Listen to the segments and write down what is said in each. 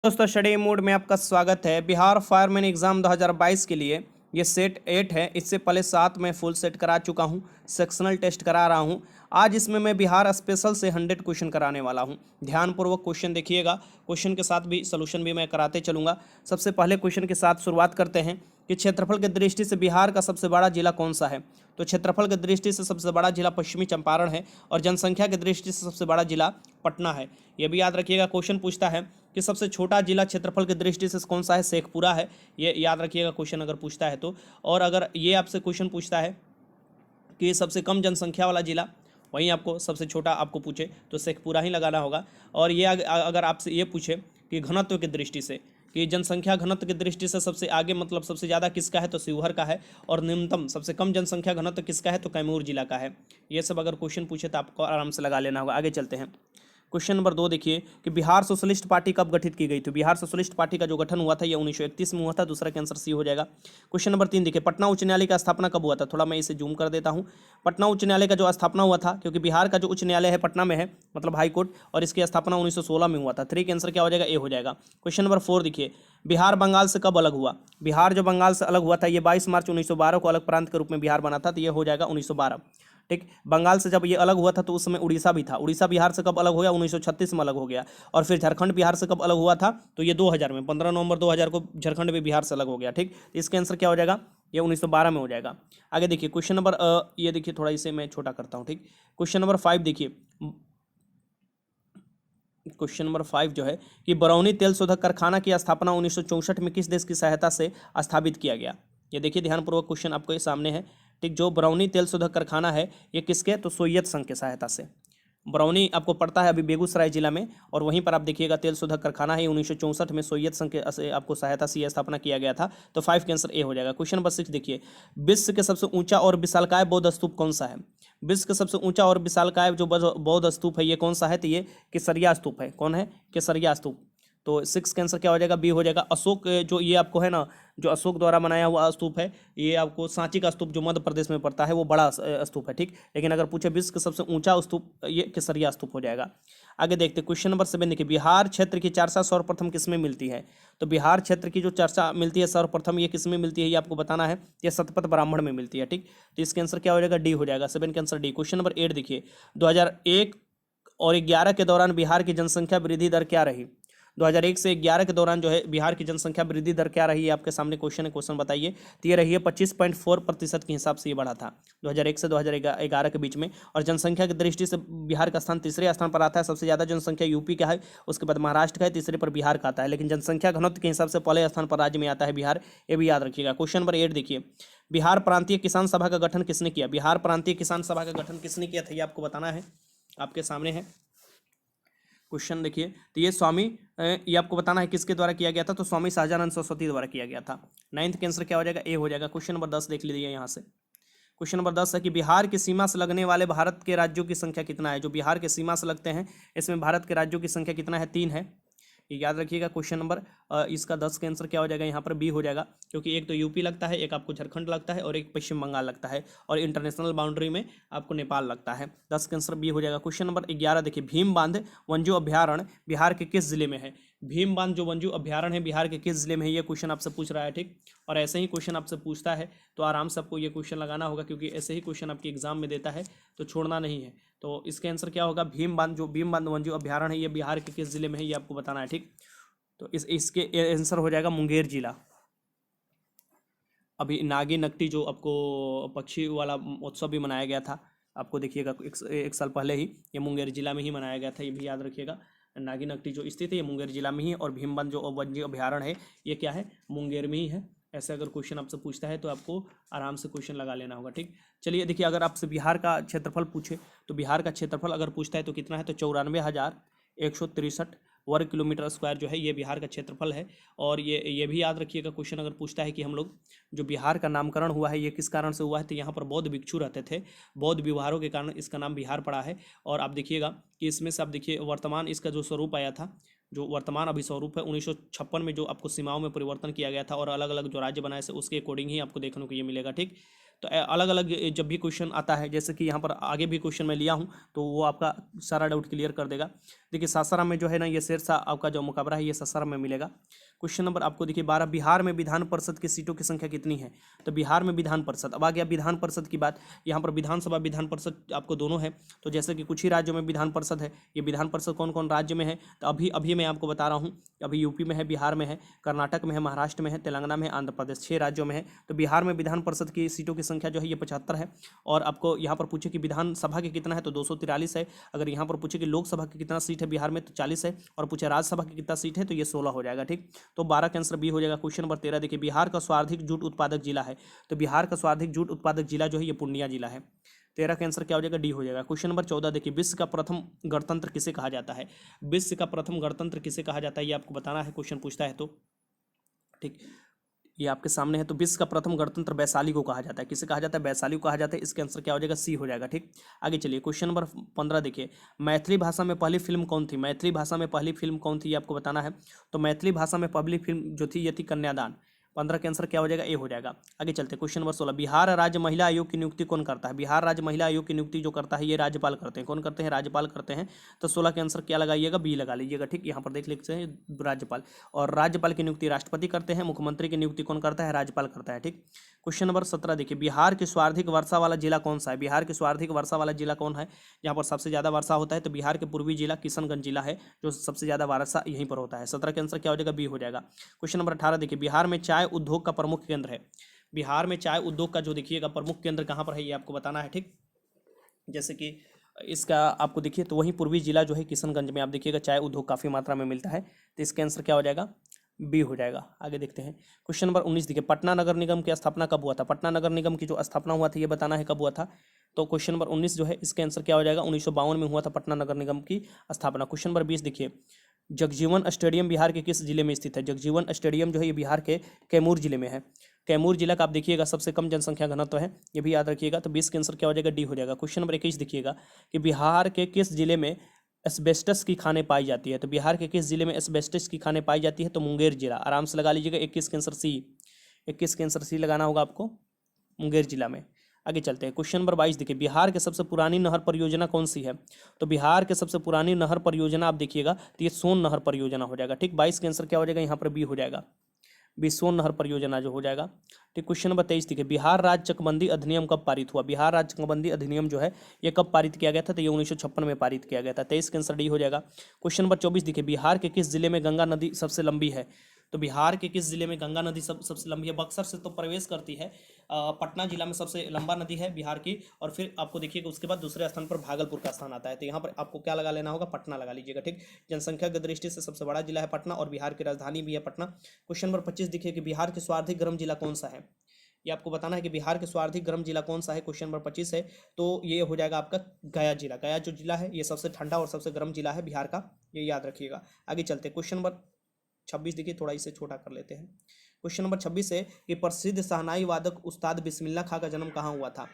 दोस्तों study mode में आपका स्वागत है। बिहार फायरमैन एग्जाम 2022 के लिए ये सेट 8 है। इससे पहले 7 में फुल सेट करा चुका हूँ, सेक्शनल टेस्ट करा रहा हूँ। आज इसमें मैं बिहार स्पेशल से 100 क्वेश्चन कराने वाला हूँ। ध्यानपूर्वक क्वेश्चन देखिएगा, क्वेश्चन के साथ भी सोल्यूशन भी मैं कराते चलूँगा। सबसे पहले क्वेश्चन के साथ शुरुआत करते हैं कि क्षेत्रफल की दृष्टि से बिहार का सबसे बड़ा जिला कौन सा है। तो क्षेत्रफल की दृष्टि से सबसे बड़ा जिला पश्चिमी चंपारण है और जनसंख्या की दृष्टि से सबसे बड़ा जिला पटना है। ये भी याद रखिएगा। क्वेश्चन पूछता है कि सबसे छोटा जिला क्षेत्रफल की दृष्टि से कौन सा है, शेखपुरा है। ये याद रखिएगा क्वेश्चन अगर पूछता है तो। और अगर ये आपसे क्वेश्चन पूछता है कि सबसे कम जनसंख्या वाला जिला, वहीं आपको सबसे छोटा आपको पूछे तो शेखपुरा ही लगाना होगा। और ये अगर आपसे ये पूछे कि घनत्व की दृष्टि से, कि जनसंख्या घनत्व की दृष्टि से सबसे आगे मतलब सबसे ज़्यादा किसका है तो शिवहर का है, और न्यूनतम सबसे कम जनसंख्या घनत्व किसका है तो कैमूर जिला का है। ये सब अगर क्वेश्चन पूछे तो आपको आराम से लगा लेना होगा। आगे चलते हैं। क्वेश्चन नंबर 2 देखिए कि बिहार सोशलिस्ट पार्टी कब गठित की गई थी। बिहार सोशलिस्ट पार्टी का जो गठन हुआ था ये 1931 में हुआ था। दूसरा का आंसर सी हो जाएगा। क्वेश्चन नंबर 3 देखिए, पटना उच्च न्यायालय का स्थापना कब हुआ था। थोड़ा मैं इसे जूम कर देता हूँ। पटना उच्च न्यायालय का जो स्थापना हुआ था, क्योंकि बिहार का जो उच्च न्यायालय है पटना में है, मतलब हाई कोर्ट, और इसकी स्थापना 1916 में हुआ था। 3 का आंसर क्या हो जाएगा, ए हो जाएगा। क्वेश्चन नंबर 4 देखिए, बिहार बंगाल से कब अलग हुआ। बिहार जो बंगाल से अलग हुआ था ये 22 मार्च 1912 को अलग प्रांत के रूप में बिहार बना था, तो ये हो जाएगा 1912। ठीक, बंगाल से जब ये अलग हुआ था तो उस समय उड़ीसा भी था। उड़ीसा बिहार से कब अलग हो गया, 1936 में अलग हो गया। और फिर झारखंड बिहार से कब अलग हुआ था तो ये 2000 में, 15 नवंबर 2000 को झारखंड भी बिहार से अलग हो गया। ठीक, तो इसका आंसर क्या हो जाएगा, ये 1912 में हो जाएगा। आगे देखिए क्वेश्चन नंबर ये देखिए, थोड़ा इसे मैं छोटा करता हूँ। ठीक, क्वेश्चन नंबर 5 देखिए। क्वेश्चन नंबर 5 जो है कि बरौनी तेल शोधक कारखाना की स्थापना 1964 में किस देश की सहायता से स्थापित किया गया। ये देखिए ध्यानपूर्वक क्वेश्चन आपको ये सामने है। ठीक, जो बरौनी तेल शोधक कारखाना है ये किसके, तो सोवियत संघ के सहायता से। बरौनी आपको पड़ता है अभी बेगूसराय जिला में, और वहीं पर आप देखिएगा तेल शोधक कारखाना है। 1964 में सोवियत संघ के आपको सहायता से यह स्थापना किया गया था। तो 5 के आंसर ए हो जाएगा। क्वेश्चन नंबर 6 देखिए, विश्व के सबसे ऊंचा और विशालकाय बौद्ध स्तूप कौन सा है। विश्व का सबसे ऊंचा और विशालकाय जो बौद्ध स्तूप है ये कौन सा है, तो ये केसरिया स्तूप है। कौन है, केसरिया स्तूप। तो 6 का आंसर क्या हो जाएगा, बी हो जाएगा। अशोक जो ये आपको है ना, जो अशोक द्वारा बनाया हुआ स्तूप है, ये आपको सांची का स्तूप जो मध्य प्रदेश में पड़ता है वो बड़ा स्तूप है। ठीक, लेकिन अगर पूछे विश्व का सबसे ऊंचा स्तूप, ये केसरिया स्तूप हो जाएगा। आगे देखते क्वेश्चन नंबर 7 देखिए, बिहार क्षेत्र की चर्चा सर्वप्रथम किसमें मिलती है। तो बिहार क्षेत्र की जो चर्चा मिलती है सर्वप्रथम ये किसमें मिलती है, ये आपको बताना है। ये शतपथ ब्राह्मण में मिलती है। ठीक, तो इसका आंसर क्या हो जाएगा, डी हो जाएगा। 7 का आंसर डी। क्वेश्चन नंबर 8 देखिए, 2001 और 11 के दौरान बिहार की जनसंख्या वृद्धि दर क्या रही। 2001 से 11 के दौरान जो है बिहार की जनसंख्या वृद्धि दर क्या रही है, आपके सामने क्वेश्चन है, क्वेश्चन बताइए। तो ये रही है 25.4% के हिसाब से ये बढ़ा था 2001 से 2011 के बीच में। और जनसंख्या की दृष्टि से बिहार का स्थान तीसरे स्थान पर आता है। सबसे ज़्यादा जनसंख्या यूपी का है, उसके बाद महाराष्ट्र का है, तीसरे पर बिहार का आता है। लेकिन जनसंख्या घनत्व के हिसाब से पहले स्थान पर राज्य में आता है बिहार, ये भी याद रखिएगा। क्वेश्चन नंबर 8 देखिए, बिहार प्रांतीय किसान सभा का गठन किसने किया। बिहार प्रांतीय किसान सभा का गठन किसने किया था, ये आपको बताना है, आपके सामने है क्वेश्चन देखिए। तो ये स्वामी ये आपको बताना है किसके द्वारा किया गया था, तो स्वामी शाहजानंद सरस्वती द्वारा किया गया था। 9th का आंसर क्या हो जाएगा, ए हो जाएगा। क्वेश्चन नंबर 10 देख लीजिए यहाँ से। क्वेश्चन नंबर 10 है कि बिहार की सीमा से लगने वाले भारत के राज्यों की संख्या कितना है। जो बिहार के सीमा से लगते हैं इसमें भारत के राज्यों की संख्या कितना है, 3 है। ये याद रखिएगा। क्वेश्चन नंबर इसका 10 का आंसर क्या हो जाएगा, यहाँ पर बी हो जाएगा, क्योंकि एक तो यूपी लगता है, एक आपको झारखंड लगता है, और एक पश्चिम बंगाल लगता है, और इंटरनेशनल बाउंड्री में आपको नेपाल लगता है। 10 का आंसर बी हो जाएगा। क्वेश्चन नंबर 11 देखिए, भीम बांध वन्यू अभ्यारण्य बिहार के किस जिले में है। भीम बांध जो वन्यू अभ्यारण्य है बिहार के किस जिले में है, ये क्वेश्चन आपसे पूछ रहा है। ठीक, और ऐसे ही क्वेश्चन आपसे पूछता है तो आराम से आपको ये क्वेश्चन लगाना होगा, क्योंकि ऐसे ही क्वेश्चन आपके एग्जाम में देता है, तो छोड़ना नहीं है। तो इसका आंसर क्या होगा, भीम बांध वन्यू अभ्यारण्य है ये बिहार के किस जिले में है, ये आपको बताना है। ठीक, तो इसके आंसर हो जाएगा मुंगेर जिला। अभी नागी नकटी जो आपको पक्षी वाला उत्सव भी मनाया गया था, आपको देखिएगा एक साल पहले ही, ये मुंगेर जिला में ही मनाया गया था, ये भी याद रखिएगा। नागी नकटी जो स्थित है ये मुंगेर जिला में ही, और भीमबंध जो वन्य अभ्यारण्य है ये क्या है, मुंगेर में ही है। ऐसे अगर क्वेश्चन आपसे पूछता है तो आपको आराम से क्वेश्चन लगा लेना होगा। ठीक, चलिए देखिए, अगर आपसे बिहार का क्षेत्रफल पूछे तो बिहार का क्षेत्रफल अगर पूछता है तो कितना है, तो 94,163 वर्ग किलोमीटर स्क्वायर जो है ये बिहार का क्षेत्रफल है। और ये भी याद रखिएगा, क्वेश्चन अगर पूछता है कि हम लोग जो बिहार का नामकरण हुआ है ये किस कारण से हुआ है, तो यहाँ पर बौद्ध भिक्षु रहते थे, बौद्ध विहारों के कारण इसका नाम बिहार पड़ा है। और आप देखिएगा कि इसमें से आप देखिए वर्तमान इसका जो स्वरूप आया था, जो वर्तमान अभी स्वरूप है 1956 में जो आपको सीमाओं में परिवर्तन किया गया था और अलग अलग जो राज्य बनाए से उसके अकॉर्डिंग ही आपको देखने को ये मिलेगा। ठीक, तो अलग अलग जब भी क्वेश्चन आता है, जैसे कि यहाँ पर आगे भी क्वेश्चन मैं लिया हूँ तो वो आपका सारा डाउट क्लियर कर देगा। देखिए सासाराम में जो है ना ये शेरशाह आपका जो मुकाबला है ये सासाराम में मिलेगा। क्वेश्चन नंबर आपको देखिए 12, बिहार में विधान परिषद की सीटों की संख्या कितनी है? तो बिहार में विधान परिषद, अब आ गया विधान परिषद की बात। यहाँ पर विधानसभा विधान परिषद आपको दोनों है। तो जैसे कि कुछ ही राज्यों में विधान परिषद है, ये विधान परिषद कौन कौन राज्य में है तो अभी अभी मैं आपको बता रहा हूँ। अभी यूपी में है, बिहार में है, कर्नाटक में है, महाराष्ट्र में है, तेलंगाना में है, आंध्र प्रदेश, 6 राज्यों में है। तो बिहार में विधान परिषद की सीटों की संख्या जो है ये 75 है। और आपको यहाँ पर पूछे कि विधानसभा के कितना है तो 243 है। अगर यहाँ पर पूछे कि लोकसभा की कितना सीट है बिहार में तो 40 है। और पूछे राज्यसभा की कितना सीट है तो ये 16 हो जाएगा। ठीक, तो 12 का आंसर बी हो जाएगा। क्वेश्चन नंबर 13 देखिए, बिहार का सर्वाधिक जूट उत्पादक जिला है। तो बिहार का सर्वाधिक जूट उत्पादक जिला जो है ये पूर्णिया जिला है। 13 का आंसर क्या हो जाएगा? डी हो जाएगा। क्वेश्चन नंबर 14 देखिए, विश्व का प्रथम गणतंत्र किसे कहा जाता है? विश्व का प्रथम गणतंत्र किसे कहा जाता है ये आपको बताना है, क्वेश्चन पूछता है तो। ठीक, ये आपके सामने है। तो विश्व का प्रथम गणतंत्र वैशाली को कहा जाता है। किसे कहा जाता है? वैशाली को कहा जाता है। इसका आंसर क्या हो जाएगा? सी हो जाएगा। ठीक, आगे चलिए क्वेश्चन नंबर 15 देखिए, मैथिली भाषा में पहली फिल्म कौन थी? मैथिली भाषा में पहली फिल्म कौन थी ये आपको बताना है। तो मैथिली भाषा में पहली फिल्म जो थी ये थी कन्यादान। 15 के आंसर क्या हो जाएगा? ए हो जाएगा। आगे चलते क्वेश्चन नंबर 16, बिहार राज्य महिला आयोग की नियुक्ति कौन करता है? बिहार राज्य महिला आयोग की नियुक्ति जो करता है ये राज्यपाल करते हैं। कौन करते हैं? राज्यपाल करते हैं। तो 16 के आंसर क्या लगाइएगा? बी लगा लीजिएगा। ठीक, यहाँ पर देख लीजिए हैं राज्यपाल। और राज्यपाल की नियुक्ति राष्ट्रपति करते हैं, मुख्यमंत्री की नियुक्ति कौन करता है? राज्यपाल करता है। ठीक, क्वेश्चन नंबर 17 देखिए, बिहार के सर्वाधिक वर्षा वाला जिला कौन सा है? बिहार के सर्वाधिक वर्षा वाला जिला कौन है? यहाँ पर सबसे ज्यादा वर्षा होता है तो बिहार के पूर्वी जिला किशनगंज जिला है जो सबसे ज्यादा वर्षा यहीं पर होता है। 17 के आंसर क्या हो जाएगा? बी हो जाएगा। क्वेश्चन नंबर 18 देखिए, बिहार में चाय उद्योग का प्रमुख केंद्र है। बिहार में चाय उद्योग का जो देखिएगा प्रमुख केंद्र कहाँ पर है ये आपको बताना है। ठीक, जैसे कि इसका आपको देखिए तो वहीं पूर्वी जिला जो है किशनगंज में आप देखिएगा चाय उद्योग काफ़ी मात्रा में मिलता है। तो इसका आंसर क्या हो जाएगा? बी हो जाएगा। आगे देखते हैं क्वेश्चन नंबर 19 देखिए, पटना नगर निगम की स्थापना कब हुआ था? पटना नगर निगम की जो स्थापना हुआ था ये बताना है कब हुआ था। तो क्वेश्चन नंबर 19 जो है इसका आंसर क्या हो जाएगा? 1952 में हुआ था पटना नगर निगम की स्थापना। क्वेश्चन नंबर 20 देखिए, जगजीवन स्टेडियम बिहार के किस जिले में स्थित है? जगजीवन स्टेडियम जो है ये बिहार के कैमूर जिले में है। कैमूर जिला का आप देखिएगा सबसे कम जनसंख्या घनत्व है, ये भी याद रखिएगा। तो 20 के आंसर क्या हो जाएगा? डी हो जाएगा। क्वेश्चन नंबर 21 देखिएगा कि बिहार के किस जिले में एस्बेस्टस की खानें पाई जाती है? तो बिहार के किस जिले में एस्बेस्टस की खानें पाई जाती है? तो मुंगेर जिला। आराम से लगा लीजिएगा। 21 के आंसर सी, 21 के आंसर सी लगाना होगा आपको, मुंगेर जिला में। आगे चलते हैं क्वेश्चन नंबर 22 देखिए, बिहार के सबसे पुरानी नहर परियोजना कौन सी है? तो बिहार के सबसे पुरानी नहर परियोजना आप देखिएगा तो ये सोन नहर परियोजना हो जाएगा। ठीक, 22 के आंसर क्या हो जाएगा? यहाँ पर बी हो जाएगा, बी सोन नहर परियोजना जो हो जाएगा। ठीक, क्वेश्चन नंबर 23 देखिए, बिहार राज्य चकबंदी अधिनियम कब पारित हुआ? बिहार राज्य चकबंदी अधिनियम जो है ये कब पारित किया गया था? तो ये 1956 में पारित किया गया था। 23 के आंसर डी हो जाएगा। क्वेश्चन नंबर 24 देखिए, बिहार के किस जिले में गंगा नदी सबसे लंबी है? तो बिहार के किस जिले में गंगा नदी सबसे लंबी है? बक्सर से तो प्रवेश करती है, पटना जिला में सबसे लंबा नदी है बिहार की। और फिर आपको देखिएगा उसके बाद दूसरे स्थान पर भागलपुर का स्थान आता है। तो यहाँ पर आपको क्या लगा लेना होगा? पटना लगा लीजिएगा। ठीक, जनसंख्या की दृष्टि से सबसे बड़ा जिला है पटना और बिहार की राजधानी भी है पटना। क्वेश्चन नंबर 25 देखिए कि बिहार के सर्वाधिक गर्म जिला कौन सा है? ये आपको बताना है कि बिहार के सर्वाधिक गर्म जिला कौन सा है। क्वेश्चन नंबर 25 है तो ये हो जाएगा आपका गया जिला। गया जो जिला है ये सबसे ठंडा और सबसे गर्म जिला है बिहार का, ये याद रखिएगा। आगे चलते क्वेश्चन नंबर 26 देखिए, थोड़ा इसे छोटा कर लेते हैं। क्वेश्चन नंबर 26 है कि प्रसिद्ध शहनाई वादक उस्ताद बिस्मिल्लाह खां का जन्म कहाँ हुआ था?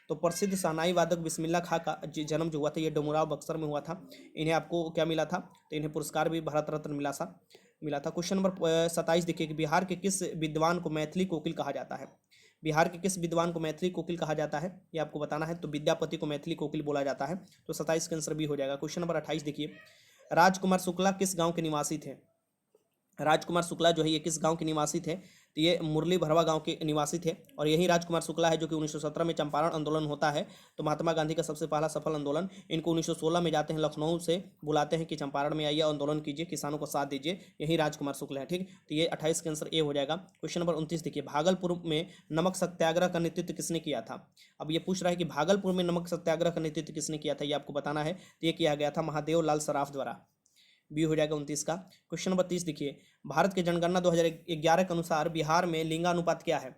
तो प्रसिद्ध शहनाई वादक बिस्मिल्लाह खां का जन्म जो हुआ था ये डोमराव बक्सर में हुआ था। इन्हें आपको क्या मिला था? तो इन्हें पुरस्कार भी भारत रत्न मिला था। क्वेश्चन नंबर 27 देखिए कि बिहार के किस विद्वान को मैथिली कोकिल कहा जाता है? बिहार के किस विद्वान को मैथिली कोकिल कहा जाता है ये आपको बताना है। तो विद्यापति को मैथिली कोकिल बोला जाता है। तो 27 का आंसर भी हो जाएगा। क्वेश्चन नंबर 28 देखिए, राजकुमार शुक्ला किस गांव के निवासी थे? राजकुमार शुक्ला जो है ये किस गांव के निवासी थे? तो ये मुरली भरवा गांव के निवासी थे। और यही राजकुमार शुक्ला है जो कि 1917 में चंपारण आंदोलन होता है तो महात्मा गांधी का सबसे पहला सफल आंदोलन। इनको 1916 में जाते हैं लखनऊ से बुलाते हैं कि चंपारण में आइए, आंदोलन कीजिए, किसानों को साथ दीजिए। यही राजकुमार शुक्ला है। ठीक, तो ये 28 के आंसर ए हो जाएगा। क्वेश्चन नंबर 29 देखिए, भागलपुर में नमक सत्याग्रह का नेतृत्व किसने किया था? अब ये पूछ रहा है कि भागलपुर में नमक सत्याग्रह का नेतृत्व किसने किया था, ये आपको बताना है। तो ये किया गया था महादेव लाल सराफ द्वारा। बी हो जाएगा 29 का। क्वेश्चन नंबर 30 देखिए, भारत के जनगणना 2011 के अनुसार बिहार में लिंगानुपात क्या है?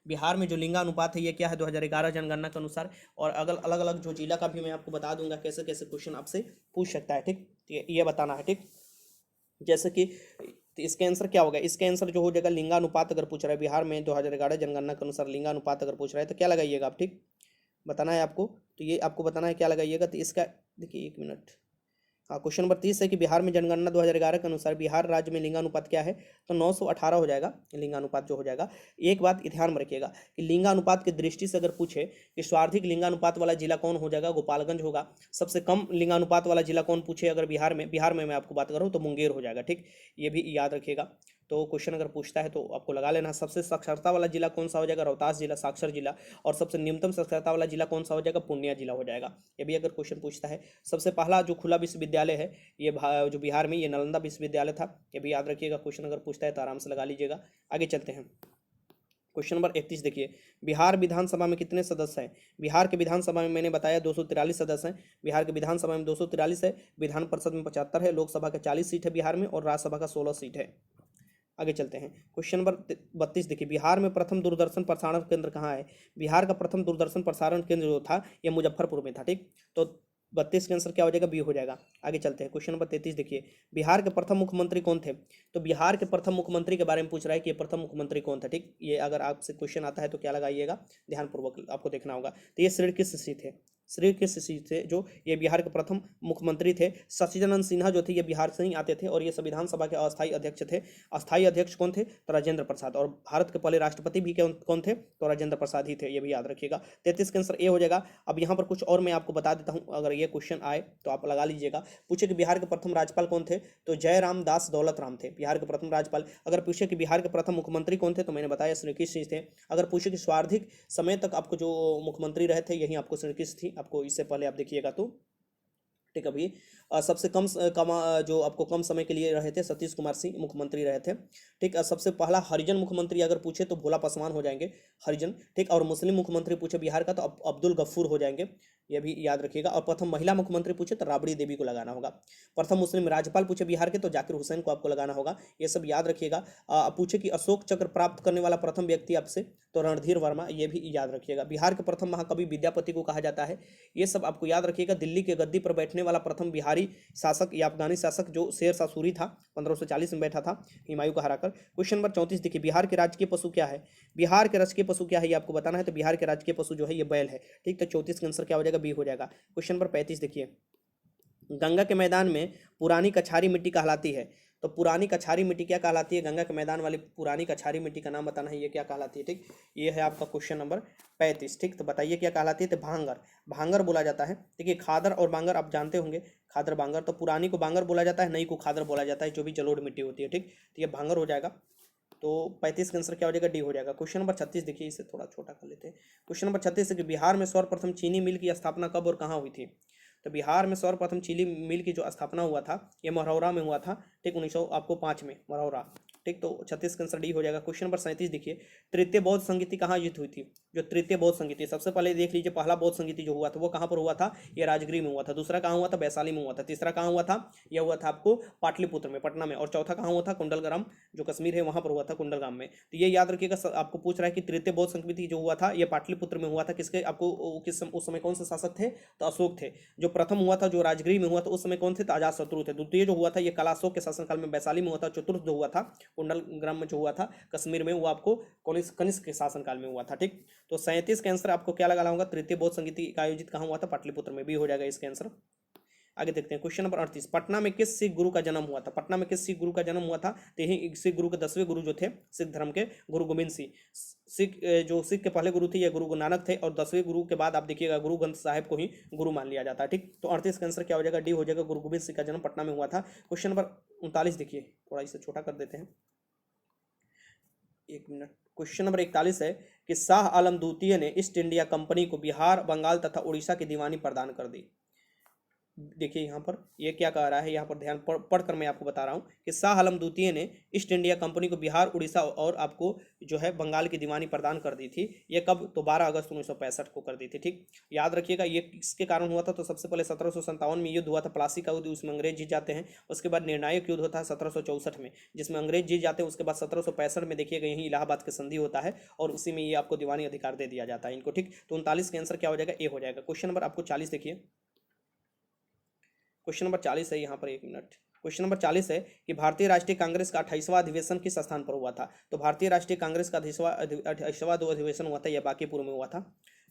बिहार में जो लिंगानुपात है ये क्या है 2011 जनगणना के अनुसार। और अलग अलग जो जिला का भी मैं आपको बता दूंगा कैसे कैसे क्वेश्चन आपसे पूछ सकता है। ठीक, ये बताना है। ठीक, जैसे कि तो इसके आंसर क्या होगा? इसके आंसर जो हो जाएगा लिंगानुपात अगर पूछ रहा है बिहार में 2011 जनगणना के अनुसार लिंगानुपात अगर पूछ रहा है तो क्या लगाइएगा आप? ठीक, बताना है आपको। तो ये आपको बताना है क्या लगाइएगा। तो इसका देखिए 1 मिनट, हाँ, क्वेश्चन नंबर 30 है कि बिहार में जनगणना 2011 के अनुसार बिहार राज्य में लिंगानुपात क्या है, तो 918 हो जाएगा लिंगानुपात जो हो जाएगा। एक बात ध्यान में रखिएगा कि लिंगानुपात की दृष्टि से अगर पूछे कि सर्वाधिक लिंगानुपात वाला जिला कौन हो जाएगा, गोपालगंज होगा। सबसे कम लिंगानुपात वाला जिला कौन पूछे अगर बिहार में मैं आपको बात करूँ तो मुंगेर हो जाएगा। ठीक, ये भी याद रखिएगा। तो क्वेश्चन अगर पूछता है तो आपको लगा लेना। सबसे साक्षरता वाला जिला कौन सा हो जाएगा, रोहतास जिला साक्षर जिला। और सबसे न्यूनतम साक्षरता वाला जिला कौन सा हो जाएगा, पूर्णिया जिला हो जाएगा। ये भी अगर क्वेश्चन पूछता है। सबसे पहला जो खुला विश्वविद्यालय है ये जो बिहार में, ये नालंदा विश्वविद्यालय था। ये भी याद रखिएगा, क्वेश्चन अगर पूछता है तो आराम से लगा लीजिएगा। आगे चलते हैं। क्वेश्चन नंबर 31 देखिए, बिहार विधानसभा में कितने सदस्य हैं। बिहार के विधानसभा में मैंने बताया 243 सदस्य हैं। बिहार के विधानसभा में 243 है, विधान परिषद में 75 है, लोकसभा के 40 सीट है बिहार में, और राज्यसभा का 16 सीट है। आगे चलते हैं। क्वेश्चन नंबर 32 देखिए, बिहार में प्रथम दूरदर्शन प्रसारण केंद्र कहाँ है। बिहार का प्रथम दूरदर्शन प्रसारण केंद्र जो था ये मुजफ्फरपुर में था। ठीक, तो 32 का आंसर क्या हो जाएगा, बी हो जाएगा। आगे चलते हैं। क्वेश्चन नंबर 33 देखिए, बिहार के प्रथम मुख्यमंत्री कौन थे। तो बिहार के प्रथम मुख्यमंत्री के बारे में पूछ रहा है कि ये प्रथम मुख्यमंत्री कौन था। ठीक, ये अगर आपसे क्वेश्चन आता है तो क्या लगाइएगा, ध्यानपूर्वक आपको देखना होगा। तो ये श्रीकृष्ण थे, श्रीकृष्ण थे जो ये बिहार के प्रथम मुख्यमंत्री थे। सचिदानंद सिन्हा जो थे ये बिहार से ही आते थे और ये संविधान सभा के अस्थायी अध्यक्ष थे। अस्थायी अध्यक्ष कौन थे, तो राजेंद्र प्रसाद। और भारत के पहले राष्ट्रपति भी कौन थे, तो राजेंद्र प्रसाद ही थे। ये भी याद रखिएगा। 33 का आंसर ए हो जाएगा। अब यहाँ पर कुछ और मैं आपको बता देता हूँ, अगर ये क्वेश्चन आए तो आप लगा लीजिएगा। पूछे कि बिहार के प्रथम राज्यपाल कौन थे, तो जयराम दास दौलत राम थे बिहार के प्रथम राज्यपाल। अगर पूछे कि बिहार के प्रथम मुख्यमंत्री कौन थे, तो मैंने बताया श्रीकृष्ण थे। अगर पूछे कि सर्वाधिक समय तक आपको जो मुख्यमंत्री रहे थे, यही आपको श्रीकृष्ण थी। आपको इससे पहले आप देखिएगा तो ठीक, अभी सबसे जो आपको कम समय के लिए रहे थे सतीश कुमार सिंह मुख्यमंत्री रहे थे। ठीक, सबसे पहला हरिजन मुख्यमंत्री अगर पूछे तो भोला पासवान हो जाएंगे, हरिजन। ठीक, और मुस्लिम मुख्यमंत्री पूछे बिहार का तो अब्दुल गफूर हो जाएंगे, ये भी याद रखिएगा। और प्रथम महिला मुख्यमंत्री पूछे तो राबड़ी देवी को लगाना होगा। प्रथम मुस्लिम राज्यपाल पूछे बिहार के तो जाकिर हुसैन को आपको लगाना होगा, ये सब याद रखिएगा। पूछे कि अशोक चक्र प्राप्त करने वाला प्रथम व्यक्ति आपसे, तो रणधीर वर्मा, ये भी याद रखिएगा। बिहार के प्रथम महाकवि विद्यापति को कहा जाता है, ये सब आपको याद रखिएगा। दिल्ली के गद्दी पर बैठने वाला प्रथम बिहारी शासक या अफगानी शासक जो शेर शाह सूरी था, 1540 में बैठा था हुमायूं को हराकर। क्वेश्चन नंबर 34 देखिए, बिहार के राजकीय पशु क्या है। बिहार के राजकीय पशु क्या है ये आपको बताना है। तो बिहार के राजकीय पशु जो है ये बैल है। ठीक, तो 34 का आंसर क्या हो जाएगा, बी हो जाएगा। क्वेश्चन नंबर 35 देखिए, गंगा के मैदान में पुरानी कछारी मिट्टी कहलाती है। तो पुरानी कछारी मिट्टी क्या कहलाती है, गंगा के मैदान वाली पुरानी कछारी मिट्टी का नाम बताना है, ये क्या कहलाती है। ठीक, ये है आपका क्वेश्चन नंबर 35। ठीक, तो बताइए क्या कहलाती है, तो भांगर, भांगर बोला जाता है। देखिए खादर और बांगर आप जानते होंगे, खादर बांगर, तो पुरानी को बांगर बोला जाता है, नई को खादर बोला जाता है, जो भी जलोढ़ मिट्टी होती है। ठीक, तो ये भांगर हो जाएगा। तो 35 का आंसर क्या हो जाएगा, डी हो जाएगा। क्वेश्चन नंबर 36 देखिए, इसे थोड़ा छोटा कर लेते हैं। क्वेश्चन नंबर 36 है कि बिहार में सर्वप्रथम चीनी मिल की स्थापना कब और कहाँ हुई थी। तो बिहार में सर्वप्रथम चीनी मिल की जो स्थापना हुआ था ये मरौरा में हुआ था। ठीक, 1905 में मरौरा। ठीक, तो 36 का आंसर डी हो जाएगा। क्वेश्चन नंबर 37 देखिए, तृतीय बौद्ध संगीति कहाँ युद्ध हुई थी। जो तृतीय बौद्ध संगीति, सबसे पहले देख लीजिए, पहला बौद्ध संगीति जो हुआ था वो कहाँ पर हुआ था, ये राजगीर में हुआ था। दूसरा कहाँ हुआ था, वैशाली में हुआ था। तीसरा कहाँ हुआ था, यह हुआ था आपको पाटलिपुत्र में, पटना में। और चौथा कहाँ हुआ था, कुंडलग्राम जो कश्मीर है वहाँ पर हुआ था, कुंडलग्राम में। तो ये याद रखिएगा। आपको पूछ रहा है कि तृतीय बौद्ध संगीति जो हुआ था ये पाटलिपुत्र में हुआ था। किसके, आपको उस समय कौन से शासक थे, तो अशोक थे। जो प्रथम हुआ था जो राजगीर में हुआ था उस समय कौन थे, तो अजातशत्रु थे। द्वितीय जो हुआ था ये कलाशोक के शासनकाल में वैशाली में हुआ था। चतुर्थ जो हुआ था कुंडलग्राम में जो हुआ था कश्मीर में, वो आपको कनिष्क के शासनकाल में हुआ था। ठीक, तो 37 का आंसर आपको क्या लगाना होगा, तृतीय बौद्ध संगीति का आयोजित कहाँ हुआ था, पाटलिपुत्र में, भी हो जाएगा इसका आंसर। आगे देखते हैं। क्वेश्चन नंबर 38, पटना में किस सिख गुरु का जन्म हुआ था। पटना में किस सिख गुरु का जन्म हुआ था, तो यही सिख गुरु के 10वें गुरु जो थे सिख धर्म के, गुरु गोविंद सिंह। जो सिख के पहले गुरु थे ये गुरु नानक थे, और 10वें गुरु के बाद आप देखिएगा गुरु ग्रंथ साहिब को ही गुरु मान लिया जाता है। ठीक, तो 38 का आंसर क्या हो जाएगा, डी हो जाएगा। गुरु गोविंद सिंह का जन्म पटना में हुआ था। क्वेश्चन नंबर 39 देखिए, थोड़ा इसे छोटा कर देते हैं, एक मिनट। क्वेश्चन नंबर 41 है कि शाह आलम द्वितीय ने ईस्ट इंडिया कंपनी को बिहार, बंगाल तथा उड़ीसा की दीवानी प्रदान कर दी। देखिए यहाँ पर ये क्या कह रहा है, यहाँ पर ध्यान पढ़कर मैं आपको बता रहा हूँ कि शाह आलम द्वितीय ने ईस्ट इंडिया कंपनी को बिहार, उड़ीसा और आपको जो है बंगाल की दीवानी प्रदान कर दी थी। ये कब, तो 12 अगस्त 1965 को कर दी थी। ठीक, याद रखिएगा ये किसके कारण हुआ था, तो सबसे पहले 1757 में युद्ध हुआ था, प्लासी का युद्ध, उसमें अंग्रेज जीत जाते हैं। उसके बाद निर्णायक युद्ध होता है 1764 में, जिसमें अंग्रेज जीत जाते हैं। उसके बाद 1765 में देखिएगा यही इलाहाबाद के संधि होता है और उसी में ये आपको दीवानी अधिकार दे दिया जाता है इनको। ठीक, तो 39 का आंसर क्या हो जाएगा, ए हो जाएगा। क्वेश्चन नंबर आपको 40 देखिए, क्वेश्चन नंबर 40 है यहाँ पर, एक मिनट। क्वेश्चन नंबर 40 है कि भारतीय राष्ट्रीय कांग्रेस का 28वां अधिवेशन किस स्थान पर हुआ था। तो भारतीय राष्ट्रीय कांग्रेस का 28वां अधिवेशन हुआ था, यह बांकीपुर में हुआ था।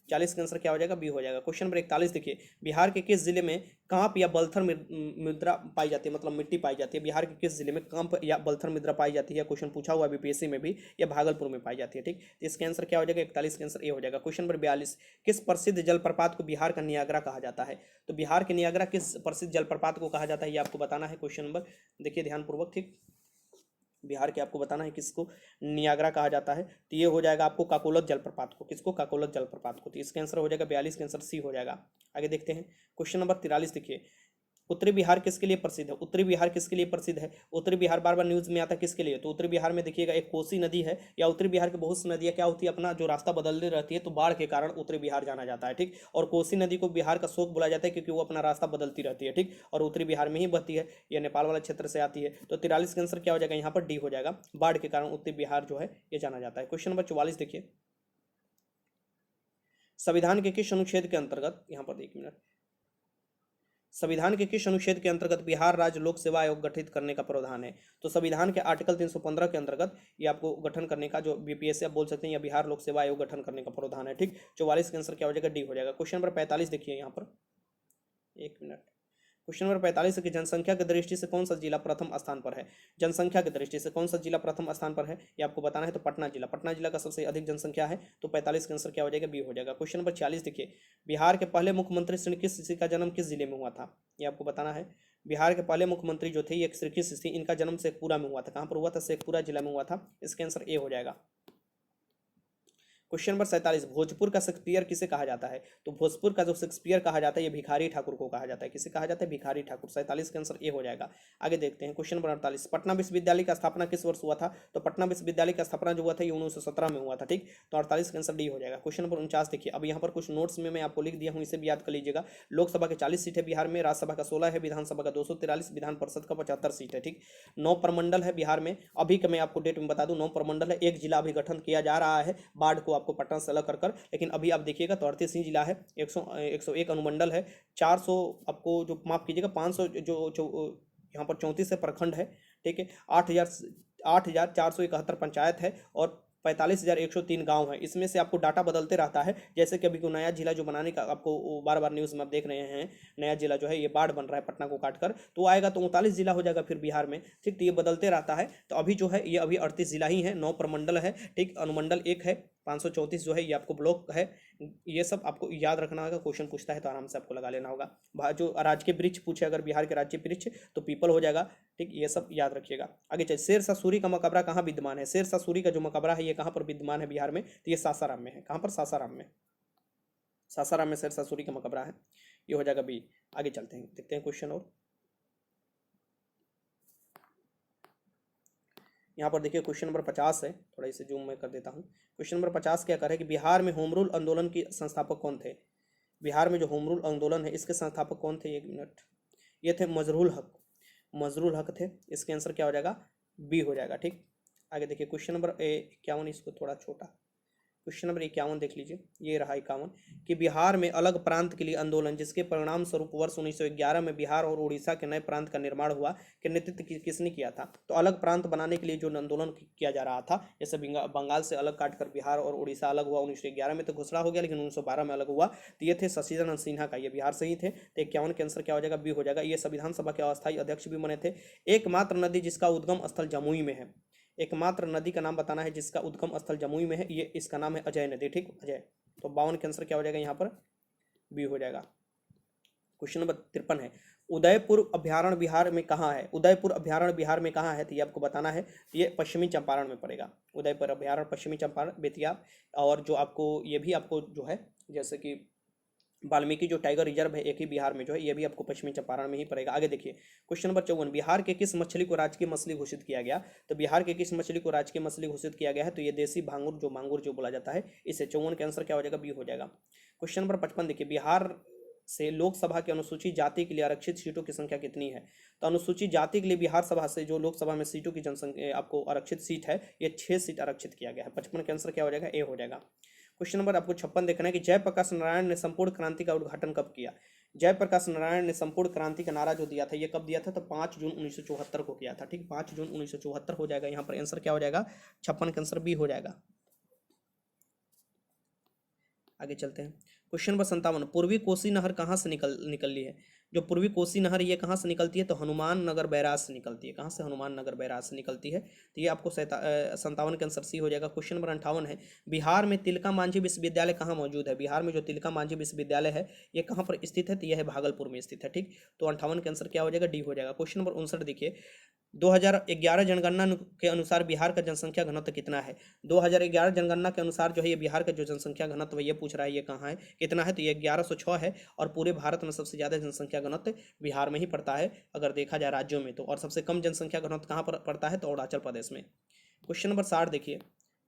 40 का आंसर क्या हो जाएगा? बी हो जाएगा। क्वेश्चन नंबर 41 देखिए, बिहार के किस जिले में कांप या बलथर मुद्रा पाई जाती है, मतलब मिट्टी पाई जाती है? बिहार के किस जिले में कांप या बलथर मुद्रा पाई जाती है? क्वेश्चन पूछा हुआ बीपीएससी में भी, या भागलपुर में पाई जाती है। ठीक, तो इसका आंसर क्या हो जाएगा? 41 का आंसर ए हो जाएगा। क्वेश्चन नंबर 42, किस प्रसिद्ध जलप्रपात को बिहार का नियाग्रा कहा जाता है? तो बिहार के नियाग्रा किस प्रसिद्ध जलप्रपात को कहा जाता है, ये आपको बताना है। क्वेश्चन नंबर देखिए ध्यानपूर्वक, ठीक, बिहार के आपको बताना है किसको नियाग्रा कहा जाता है। तो ये हो जाएगा आपको काकोलत जलप्रपात को। किसको? काकोलत जलप्रपात को। तो इसका आंसर हो जाएगा 42 का आंसर सी हो जाएगा। आगे देखते हैं क्वेश्चन नंबर 43 देखिए, उत्तरी बिहार किसके लिए प्रसिद्ध है? उत्तरी बिहार किसके लिए प्रसिद्ध है? उत्तरी बिहार बार बार न्यूज में आता है, किसके लिए? तो उत्तरी बिहार में देखिएगा एक कोसी नदी है, या उत्तरी बिहार की बहुत सी नदियां क्या होती है, अपना जो रास्ता बदलती रहती है, तो बाढ़ के कारण उत्तरी बिहार जाना जाता है। ठीक, और कोसी नदी को बिहार का शोक बोला जाता है, क्योंकि वो अपना रास्ता बदलती रहती है। ठीक, और उत्तरी बिहार में ही बहती है, यह नेपाल वाला क्षेत्र से आती है। तो 43 का आंसर क्या हो जाएगा? यहाँ पर डी हो जाएगा, बाढ़ के कारण उत्तरी बिहार जो है ये जाना जाता है। क्वेश्चन नंबर 44 देखिए, संविधान के किस अनुच्छेद के अंतर्गत, यहाँ पर एक मिनट, संविधान के किस अनुच्छेद के अंतर्गत बिहार राज्य लोक सेवा आयोग गठित करने का प्रावधान है? तो संविधान के आर्टिकल 315 के अंतर्गत ये आपको गठन करने का, जो बीपीएससी आप बोल सकते हैं, या बिहार लोक सेवा आयोग गठन करने का प्रावधान है। ठीक, 44 का आंसर क्या हो जाएगा? डी हो जाएगा। क्वेश्चन नंबर 45 देखिए, यहाँ पर एक मिनट, क्वेश्चन नंबर 45 की जनसंख्या की दृष्टि से कौन सा जिला प्रथम स्थान पर है? जनसंख्या की दृष्टि से कौन सा जिला प्रथम स्थान पर है, ये आपको बताना है। तो पटना जिला, पटना जिला का सबसे अधिक जनसंख्या है। तो 45 का आंसर क्या हो जाएगा? बी हो जाएगा। क्वेश्चन नंबर 46 देखिए, बिहार के पहले मुख्यमंत्री श्री कृष्ण सिंह का जन्म किस जिले में हुआ था? ये आपको बताना है। बिहार के पहले मुख्यमंत्री जो थे ये श्री कृष्ण सिंह, इनका जन्म शेखपुरा में हुआ था। कहाँ पर हुआ था? शेखपुरा जिला में हुआ था। इसका आंसर ए हो जाएगा। क्वेश्चन नंबर 47, भोजपुर का शेक्सपियर किसे कहा जाता है? तो भोजपुर का जो शेक्सपियर कहा जाता है ये भिखारी ठाकुर को कहा जाता है। किसे कहा जाता है? भिखारी ठाकुर। 47 का आंसर ए हो जाएगा। आगे देखते हैं क्वेश्चन नंबर 48, पटना विश्वविद्यालय का स्थापना किस वर्ष हुआ था? तो पटना विश्वविद्यालय का स्थापना जो हुआ था ये 1917 में हुआ था। ठीक, तो 48 का आंसर डी हो जाएगा। क्वेश्चन नंबर 49 देखिए, अब यहाँ पर कुछ नोट्स में मैं आपको लिख दिया हूँ, इसे भी याद कर लीजिएगा। लोकसभा के 40 सीट है बिहार में, राज्यसभा का 16 है, विधानसभा का 243, विधान परिषद का 75 सीट है। ठीक, 9 प्रमंडल है बिहार में। अभी का मैं आपको डेट में बता दूं, 9 प्रमंडल है। एक जिला अभी गठन किया जा रहा है बाढ़ को आपको पटना से अलग कर, लेकिन अभी आप देखिएगा तो 38 जिला है, 101 अनुमंडल है, 400 आपको जो माफ कीजिएगा 500 जो यहाँ पर 34 प्रखंड है। ठीक है, 8,471 पंचायत है, और 45,103 गांव है। इसमें से आपको डाटा बदलते रहता है, जैसे कि अभी को नया जिला जो बनाने का आपको बार बार न्यूज़ में आप देख रहे हैं, नया जिला जो है ये बाढ़ बन रहा है पटना को काटकर, तो आएगा तो 39 जिला हो जाएगा फिर बिहार में। ठीक, तो ये बदलते रहता है। तो अभी जो है ये अभी 38 जिला ही है, 9 प्रमंडल है। ठीक, अनुमंडल 1 है, 534 जो है ये आपको ब्लॉक है। ये सब आपको याद रखना होगा, क्वेश्चन पूछता है तो आराम से आपको लगा लेना होगा। जो राज्य के वृक्ष पूछे अगर बिहार के राज्य वृक्ष, तो पीपल हो जाएगा। ठीक, ये सब याद रखिएगा। आगे चलिए, शेरशाह सूरी का मकबरा कहाँ विद्यमान है? शेरशाह सूरी का जो मकबरा है ये कहाँ पर विद्यमान है बिहार में? तो ये सासाराम में है। कहाँ पर? सासाराम में। सासाराम में शेरशाह सूरी का मकबरा है, ये हो जाएगा बी। आगे चलते हैं, देखते हैं क्वेश्चन। और यहाँ पर देखिए क्वेश्चन नंबर 50 है, थोड़ा इसे जूम मैं कर देता हूँ। क्वेश्चन नंबर 50 क्या कर है कि बिहार में होम रूल आंदोलन के संस्थापक कौन थे? बिहार में जो होम रूल आंदोलन है इसके संस्थापक कौन थे? एक मिनट, ये थे मजरूल हक। मजरूल हक थे। इसके आंसर क्या हो जाएगा? बी हो जाएगा। ठीक, आगे देखिए क्वेश्चन नंबर 51, इसको थोड़ा छोटा, क्वेश्चन नंबर 51 देख लीजिए, ये रहा 51, कि बिहार में अलग प्रांत के लिए आंदोलन जिसके परिणाम स्वरूप वर्ष 1911 में बिहार और उड़ीसा के नए प्रांत का निर्माण हुआ, के नेतृत्व किसने किया था? तो अलग प्रांत बनाने के लिए जो आंदोलन किया जा रहा था, जैसे बंगाल से अलग काटकर बिहार और उड़ीसा अलग हुआ, 1911 में तो घोषणा हो गया, लेकिन 1912 में अलग हुआ। तो ये थे शशिधरन सिन्हा का, ये बिहार से ही थे। तो 51 के आंसर क्या हो जाएगा? बी हो जाएगा। ये संविधान सभा के अस्थायी अध्यक्ष भी बने थे। एकमात्र नदी जिसका उद्गम स्थल जमुई में है, एकमात्र नदी का नाम बताना है जिसका उद्गम स्थल जमुई में है, ये इसका नाम है अजय नदी। ठीक, अजय। तो 52 के आंसर क्या हो जाएगा? यहाँ पर बी हो जाएगा। क्वेश्चन नंबर 53 है, उदयपुर अभ्यारण्य बिहार में कहाँ है? उदयपुर अभ्यारण्य बिहार में कहाँ है? तो ये आपको बताना है। ये पश्चिमी चंपारण में पड़ेगा। उदयपुर अभ्यारण्य पश्चिमी चंपारण, बेतिया। और जो आपको ये भी आपको जो है, जैसे कि वाल्मीकि जो टाइगर रिजर्व है एक ही बिहार में जो है, ये भी आपको पश्चिमी चंपारण में ही पड़ेगा। आगे देखिए क्वेश्चन नंबर 54, बिहार के किस मछली को राजकीय मछली घोषित किया गया? तो बिहार के किस मछली को राजकीय मछली घोषित किया गया है? तो ये देसी भांगुर जो मांगुर जो बोला जाता है इसे। 54 के आंसर क्या हो जाएगा? बी हो जाएगा। क्वेश्चन नंबर 55 देखिए, बिहार से लोकसभा की अनुसूचित जाति के लिए आरक्षित सीटों की संख्या कितनी है? तो अनुसूचित जाति के लिए बिहार सभा से जो लोकसभा में सीटों की जनसंख्या आपको आरक्षित सीट है, ये 6 सीट आरक्षित किया गया है। 55 के आंसर क्या हो जाएगा? ए हो जाएगा। क्वेश्चन नंबर आपको 56 देखना है कि जयप्रकाश नारायण ने संपूर्ण क्रांति का उद्घाटन कब किया? जयप्रकाश नारायण ने संपूर्ण क्रांति का नारा जो दिया था ये कब दिया था? तो 5 जून 1974 को किया था। ठीक, 5 जून 1974 हो जाएगा। यहाँ पर आंसर क्या हो जाएगा? 56 का आंसर बी हो जाएगा। आगे चलते हैं। क्वेश्चन नंबर 57, पूर्वी कोसी नहर कहाँ से निकली है? जो पूर्वी कोसी नहर ये कहाँ से निकलती है? तो हनुमान नगर बैराज से निकलती है। कहाँ से? हनुमान नगर बैराज से निकलती है। तो ये आपको 57 के आंसर सी हो जाएगा। क्वेश्चन नंबर 58 है, बिहार में तिलका मांझी विश्वविद्यालय कहाँ मौजूद है? बिहार में जो तिलका मांझी विश्वविद्यालय है ये कहाँ पर स्थित है? तो यह है भागलपुर में स्थित है। ठीक, तो 58 के आंसर क्या हो जाएगा? डी हो जाएगा। क्वेश्चन नंबर 59 देखिए, 2011 जनगणना के अनुसार बिहार का जनसंख्या घनत्व कितना है? 2011 जनगणना के अनुसार जो है ये बिहार का जो जनसंख्या घनत्व ये पूछ रहा है, ये कहाँ है, कितना है? तो ये 1106 है और पूरे भारत में सबसे ज़्यादा जनसंख्या घनत्व बिहार में ही पड़ता है अगर देखा जाए राज्यों में तो। और सबसे कम जनसंख्या घनत्व कहाँ पर पड़ता है? तो अरुणाचल प्रदेश में। क्वेश्चन नंबर 60 देखिए,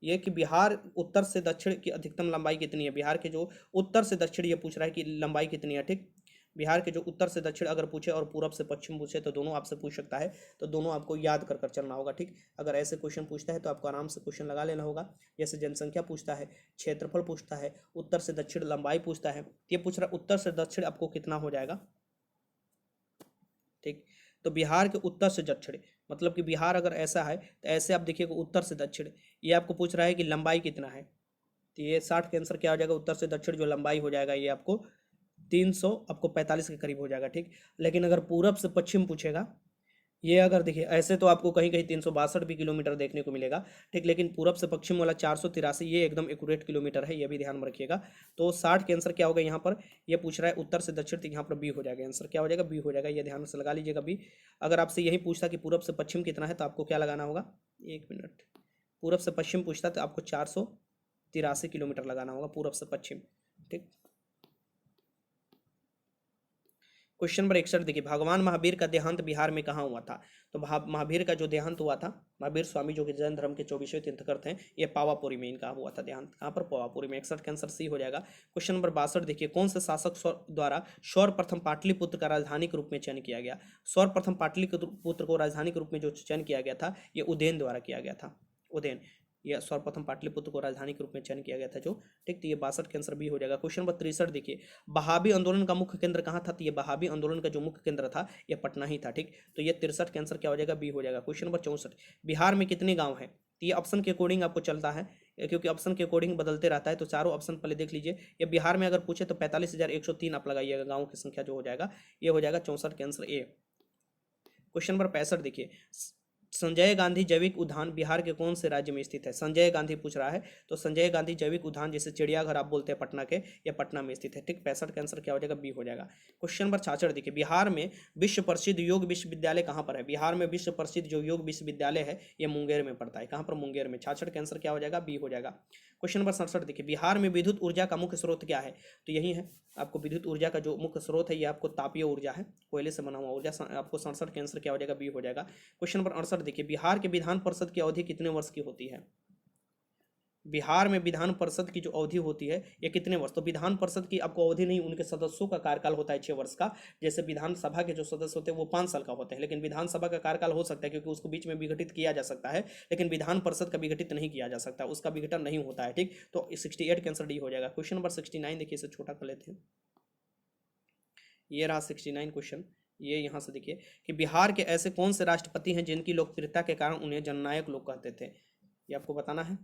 ये कि बिहार उत्तर से दक्षिण की अधिकतम लंबाई कितनी है? बिहार के जो उत्तर से दक्षिण ये पूछ रहा है कि लंबाई कितनी है। ठीक, बिहार के जो उत्तर से दक्षिण अगर पूछे और पूरब से पश्चिम पूछे तो दोनों आपसे पूछ सकता है, तो दोनों आपको याद कर कर चलना होगा। ठीक, अगर ऐसे क्वेश्चन पूछता है तो आपको आराम से क्वेश्चन लगा लेना होगा। जैसे जनसंख्या पूछता है, क्षेत्रफल पूछता है, उत्तर से दक्षिण लंबाई पूछता है, ये पूछ रहा है उत्तर से दक्षिण आपको कितना हो जाएगा। ठीक, तो बिहार के उत्तर से दक्षिण मतलब कि बिहार अगर ऐसा है तो ऐसे आप देखिएगा उत्तर से दक्षिण, ये आपको पूछ रहा है कि लंबाई कितना है। तो ये 60 के आंसर क्या हो जाएगा? उत्तर से दक्षिण जो लंबाई हो जाएगा ये आपको 300 आपको 45 के करीब हो जाएगा। ठीक, लेकिन अगर पूरब से पश्चिम पूछेगा, ये अगर देखिए ऐसे तो आपको कहीं कहीं 362 भी किलोमीटर देखने को मिलेगा। ठीक, लेकिन पूरब से पश्चिम वाला 483 ये एकदम एक्यूरेट किलोमीटर है, ये भी ध्यान में रखिएगा। तो 60 के आंसर क्या होगा यहाँ पर? ये पूछ रहा है उत्तर से दक्षिण, तो यहाँ पर बी हो जाएगा। आंसर क्या हो जाएगा? बी हो जाएगा। ये ध्यान से लगा लीजिएगा बी। अगर आपसे यही पूछता कि पूरब से पश्चिम कितना है तो आपको क्या लगाना होगा? 1 मिनट, पूरब से पश्चिम पूछता तो आपको 483 किलोमीटर लगाना होगा पूरब से पश्चिम। ठीक, क्वेश्चन नंबर 61 देखिए, भगवान महावीर का देहांत बिहार में कहाँ हुआ था? तो महावीर का जो देहांत हुआ था, महावीर स्वामी जो कि जैन धर्म के 24वें तीर्थंकर थे, ये पावापुरी में इनका हुआ था देहांत। कहाँ पर? पावापुरी में। 61 का आंसर सी हो जाएगा। क्वेश्चन नंबर 62 देखिए, कौन से शासक द्वारा सर्वप्रथम पाटलिपुत्र का राजधानी के रूप में चयन किया गया? सर्वप्रथम पाटलिपुत्र को राजधानी के रूप में जो चयन किया गया था ये उदयन द्वारा किया गया था। उदयन, यह सर्वप्रथम पाटलिपुत्र को राजधानी के रूप में चयन किया गया था जो। ठीक, तो ये 62 के आंसर भी हो जाएगा। क्वेश्चन नंबर 63 देखिए, बहाबी आंदोलन का मुख्य केंद्र कहाँ था? तो ये बहाबी आंदोलन का जो मुख्य केंद्र था ये पटना ही था। ठीक, तो ये 63 के आंसर क्या हो जाएगा? बी हो जाएगा। क्वेश्चन नंबर 64, बिहार में कितने गाँव हैं? तो ये ऑप्शन के अकॉर्डिंग आपको चलता है क्योंकि ऑप्शन के अकॉर्डिंग बदलते रहता है। तो चारों ऑप्शन पहले देख लीजिए। ये बिहार में अगर पूछे तो 45,103 आप लगाइएगा, गाँव की संख्या जो हो जाएगा ये हो जाएगा 64 के आंसर ए। क्वेश्चन नंबर 65 देखिए, संजय गांधी जैविक उद्यान बिहार के कौन से राज्य में स्थित है? संजय गांधी पूछ रहा है, तो संजय गांधी जैविक उद्यान जैसे चिड़ियाघर आप बोलते हैं पटना के, ये पटना में स्थित है। ठीक, 65 का आंसर क्या हो जाएगा? बी हो जाएगा। क्वेश्चन नंबर 66 देखिए, बिहार में विश्व प्रसिद्ध योग विश्वविद्यालय कहाँ पर है? बिहार में विश्व प्रसिद्ध जो योग विश्वविद्यालय है ये मुंगेर में पड़ता है। कहाँ पर? मुंगेर में। 66 का आंसर क्या हो जाएगा? बी हो जाएगा। क्वेश्चन नंबर 67 देखिए, बिहार में विद्युत ऊर्जा का मुख्य स्रोत क्या है? तो यही है आपको विद्युत ऊर्जा का जो मुख्य स्रोत है ये आपको तापीय ऊर्जा है, कोयले से बना हुआ ऊर्जा। आपको 67 के आंसर क्या हो जाएगा? बी हो जाएगा। क्वेश्चन नंबर 68 देखिए, बिहार के विधान परिषद की अवधि कितने वर्ष की होती है? बिहार में विधान परिषद की जो अवधि होती है ये कितने वर्ष? तो विधान परिषद की आपको अवधि नहीं, उनके सदस्यों का कार्यकाल होता है 6 वर्ष का। जैसे विधानसभा के जो सदस्य होते हैं वो 5 साल का होते हैं, लेकिन विधानसभा का कार्यकाल हो सकता है क्योंकि उसको बीच में विघटित किया जा सकता है, लेकिन विधान परिषद का विघटित नहीं किया जा सकता, उसका विघटन नहीं होता है। ठीक, तो 68 का आंसर डी हो जाएगा। क्वेश्चन नंबर 69 देखिए, इसे छोटा कर लेते हैं। ये रहा 69 क्वेश्चन। ये यहाँ से देखिए कि बिहार के ऐसे कौन से राष्ट्रपति हैं जिनकी लोकप्रियता के कारण उन्हें जननायक लोग कहते थे? ये आपको बताना है।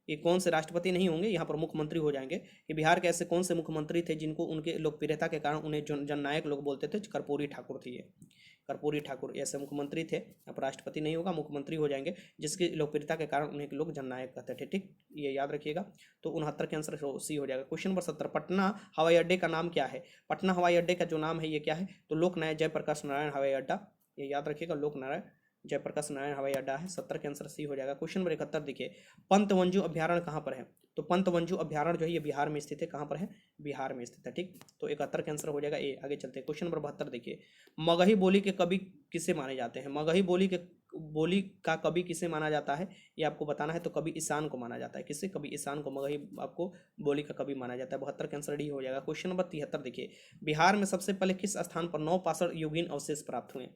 ये कौन से राष्ट्रपति नहीं होंगे, यहाँ पर मुख्यमंत्री हो जाएंगे कि बिहार के ऐसे कौन से मुख्यमंत्री थे जिनको उनके लोकप्रियता के कारण उन्हें जननायक लोग बोलते थे? कर्पूरी ठाकुर थे ये। कर्पूरी ठाकुर ऐसे मुख्यमंत्री थे, यहाँ पर राष्ट्रपति नहीं होगा, मुख्यमंत्री हो जाएंगे जिसकी लोकप्रियता के कारण उन्हें लोग जननायक कहते थे। ठीक, ये याद रखिएगा। तो 69 के आंसर सी हो जाएगा। क्वेश्चन नंबर 70, पटना हवाई अड्डे का नाम क्या है? पटना हवाई अड्डे का जो नाम है ये क्या है? तो लोकनायक जयप्रकाश नारायण हवाई अड्डा, ये याद रखिएगा, लोकनारायण जयप्रकाश नारायण हवाई अड्डा है। 70 के आंसर सी हो जाएगा। क्वेश्चन नंबर 71 देखिए, पंतवंजु अभ्यारण्य कहाँ पर है? तो पंतवंजु अभ्यारण्य जो है ये बिहार में स्थित है। कहाँ पर है? बिहार में स्थित है। ठीक, तो 71 का आंसर हो जाएगा ए। आगे चलते हैं। क्वेश्चन नंबर 72 देखिए, मगही बोली के कवि किसे माने जाते हैं? मगही बोली का कवि किसे माना जाता है ये आपको बताना है। तो कवि ईशान को माना जाता है। किससे? कवि ईशान को मगही आपको बोली का कवि माना जाता है। 72 का आंसर डी हो जाएगा। क्वेश्चन नंबर 73 देखिए, बिहार में सबसे पहले किस स्थान पर 9 पाषाण युगीन अवशेष प्राप्त हुए?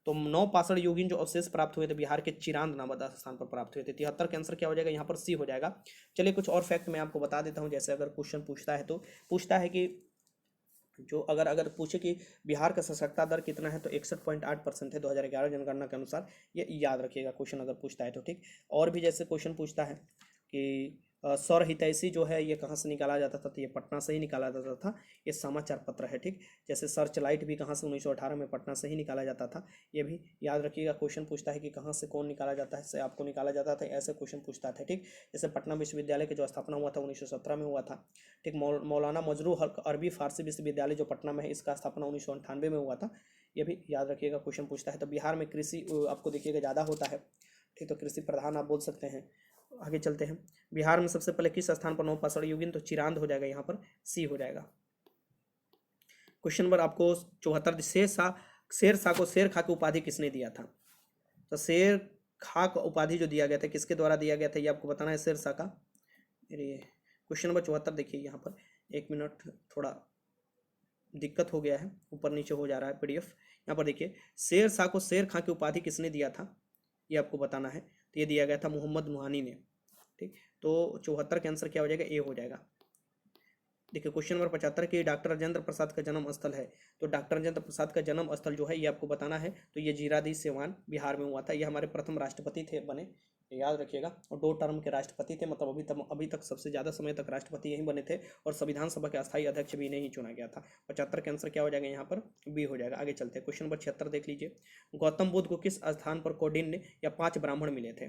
तो 9 पाषाण युगीन जो अवशेष प्राप्त हुए थे बिहार के चिरांद नामक स्थान पर प्राप्त हुए थे। 73 का आंसर क्या हो जाएगा? यहाँ पर सी हो जाएगा। चलिए कुछ और फैक्ट मैं आपको बता देता हूँ। जैसे अगर क्वेश्चन पूछता है तो पूछता है कि जो अगर पूछे कि बिहार का साक्षरता दर कितना है तो 61.8% है 2011 जनगणना के अनुसार। ये याद रखिएगा क्वेश्चन अगर पूछता है तो। ठीक, और भी जैसे क्वेश्चन पूछता है कि सौर हितैषी जो है ये कहाँ से निकाला जाता था, तो ये पटना से ही निकाला जाता था। ये समाचार पत्र है, ठीक। जैसे सर्च लाइट भी कहाँ से 1918 में पटना से ही निकाला जाता था। ये भी याद रखिएगा, क्वेश्चन पूछता है कि कहाँ से कौन निकाला जाता है, से आपको निकाला जाता था, ऐसे क्वेश्चन पूछता था, ठीक। जैसे पटना विश्वविद्यालय की जो स्थापना हुआ था 1917 में हुआ था, ठीक। मौलाना मजरू हक अरबी फारसी विश्वविद्यालय जो पटना में है, इसका स्थापना 1998 में हुआ था। ये भी याद रखिएगा, क्वेश्चन पूछता है। तो बिहार में कृषि आपको देखिएगा ज़्यादा होता है, ठीक। तो कृषि प्रधान आप बोल सकते हैं। आगे चलते हैं। बिहार में सबसे पहले किस स्थान पर नवपाषाण युगीन, तो चिरांद हो जाएगा, यहाँ पर सी हो जाएगा। क्वेश्चन नंबर आपको 74, शेर शाह को शेर खा की उपाधि किसने दिया था, तो शेर खा का उपाधि जो दिया गया था किसके द्वारा दिया गया था, ये आपको बताना है, शेर शाह का। क्वेश्चन नंबर 74 देखिए, यहाँ पर 1 मिनट, थोड़ा दिक्कत हो गया है, ऊपर नीचे हो जा रहा है पीडीएफ। यहाँ पर देखिए, शेर शाह को शेर खां की उपाधि किसने दिया था, ये आपको बताना है। तो ये दिया गया था मोहम्मद नुहानी ने, ठीक। तो 74 का आंसर क्या हो जाएगा, ए हो जाएगा। देखिए क्वेश्चन नंबर 75 की डॉक्टर राजेंद्र प्रसाद का जन्म स्थल है, तो डॉक्टर राजेंद्र प्रसाद का जन्म स्थल जो है ये आपको बताना है। तो ये जीरादी सिवान बिहार में हुआ था। ये हमारे प्रथम राष्ट्रपति थे बने, याद रखिएगा। और 2 टर्म के राष्ट्रपति थे, मतलब अभी तक सबसे ज़्यादा समय तक राष्ट्रपति यही बने थे, और संविधान सभा के अस्थायी अध्यक्ष भी नहीं चुना गया था। 75 का आंसर क्या हो जाएगा, यहाँ पर बी हो जाएगा। आगे चलते हैं, क्वेश्चन नंबर 76 देख लीजिए। गौतम बुद्ध को किस स्थान पर कौंडिन्य या 5 ब्राह्मण मिले थे,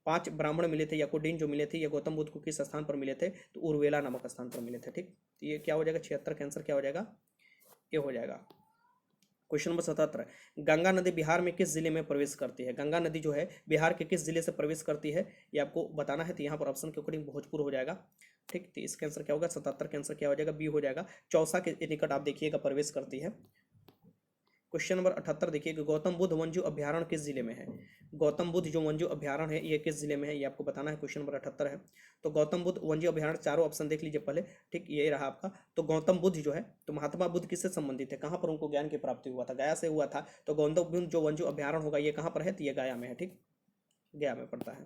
5 ब्राह्मण मिले थे या कौंडिन्य जो मिले थे, ये गौतम बुद्ध को किस स्थान पर मिले थे, तो उर्वेला नामक स्थान पर मिले थे, ठीक। तो ये क्या हो जाएगा, 76 का आंसर क्या हो जाएगा, ये हो जाएगा। क्वेश्चन नंबर 77, गंगा नदी बिहार में किस जिले में प्रवेश करती है, गंगा नदी जो है बिहार के किस जिले से प्रवेश करती है, ये आपको बताना है। तो यहाँ पर ऑप्शन के अकॉर्डिंग भोजपुर हो जाएगा, ठीक। तो इसका आंसर क्या होगा, 77 का आंसर क्या हो जाएगा, बी हो जाएगा। चौसा के निकट आप देखिएगा प्रवेश करती है। क्वेश्चन नंबर 78 देखिए कि गौतम बुद्ध वन्यजीव अभ्यारण्य किस जिले में है, गौतम बुद्ध जो वन्यजीव अभ्यारण्य है ये किस जिले में है, ये आपको बताना है। क्वेश्चन नंबर 78 है। तो गौतम बुद्ध वन्यजीव अभ्यारण्य, चारों ऑप्शन देख लीजिए पहले, ठीक। ये रहा आपका। तो गौतम बुद्ध जो है, तो महात्मा बुद्ध किससे संबंधित है, कहाँ पर उनको ज्ञान की प्राप्ति हुआ था, गया से हुआ था। तो गौतम बुद्ध जो वन्यजीव अभ्यारण्य होगा ये कहाँ पर है, तो ये गया में है, ठीक, गया में पड़ता है।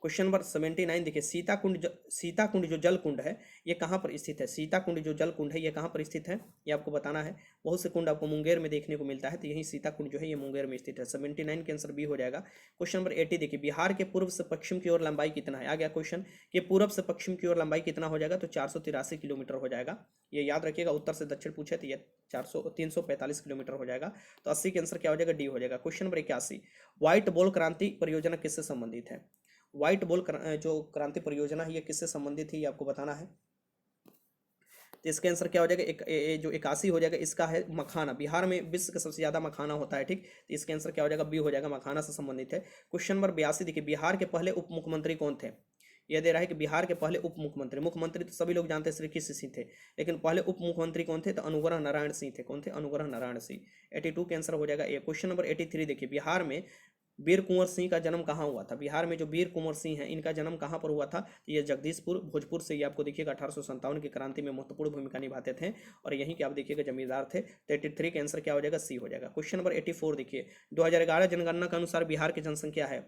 क्वेश्चन नंबर 79 देखिए, सीताकुंड जो जल कुंड है ये कहाँ पर स्थित है, सीताकुंड जो जल कुंड है ये कहाँ पर स्थित है, ये आपको बताना है। बहुत से कुंड आपको मुंगेर में देखने को मिलता है, तो यही सीताकुंड जो है ये मुंगेर में स्थित है। 79 के आंसर बी हो जाएगा। क्वेश्चन नंबर 80 देखिए, बिहार के पूर्व से पश्चिम की ओर लंबाई कितना है, आ गया क्वेश्चन कि पूर्व से पश्चिम की ओर लंबाई कितना हो जाएगा, तो 483 किलोमीटर हो जाएगा। ये याद रखिएगा, उत्तर से दक्षिण पूछे तो ये 345 किलोमीटर हो जाएगा। तो 80 के आंसर क्या हो जाएगा, डी हो जाएगा। क्वेश्चन नंबर 81, व्हाइट बॉल क्रांति परियोजना किससे संबंधित है, व्हाइट बॉल जो क्रांति परियोजना है ये किससे संबंधित है, ये आपको बताना है। तो इसका आंसर क्या हो जाएगा, जो 81 हो जाएगा, इसका है मखाना। बिहार में विश्व का सबसे ज्यादा मखाना होता है, ठीक। तो इसका आंसर क्या हो जाएगा, बी हो जाएगा, मखाना से संबंधित है। क्वेश्चन नंबर 82 देखिए, बिहार के पहले उप मुख्यमंत्री कौन थे, यह दे रहा है कि बिहार के पहले उप मुख्यमंत्री, मुख्यमंत्री तो सभी लोग जानते हैं श्री कृष्ण सिंह थे, लेकिन पहले उप मुख्यमंत्री कौन थे, तो अनुग्रह नारायण सिंह थे। कौन थे, अनुग्रह नारायण सिंह। 82 के आंसर हो जाएगा ए। क्वेश्चन नंबर 83 देखिए, बिहार में वीर कुंवर सिंह का जन्म कहाँ हुआ था, बिहार में जो वीर कुंवर सिंह है इनका जन्म कहाँ पर हुआ था, तो ये जगदीशपुर भोजपुर से। ये आपको देखिएगा 1857 की क्रांति में महत्वपूर्ण भूमिका निभाते थे, और यहीं के आप देखिएगा जमींदार थे। तो 83 का आंसर क्या हो जाएगा, सी हो जाएगा। क्वेश्चन नंबर 84 देखिए, 2011 जनगणना के अनुसार बिहार की जनसंख्या है,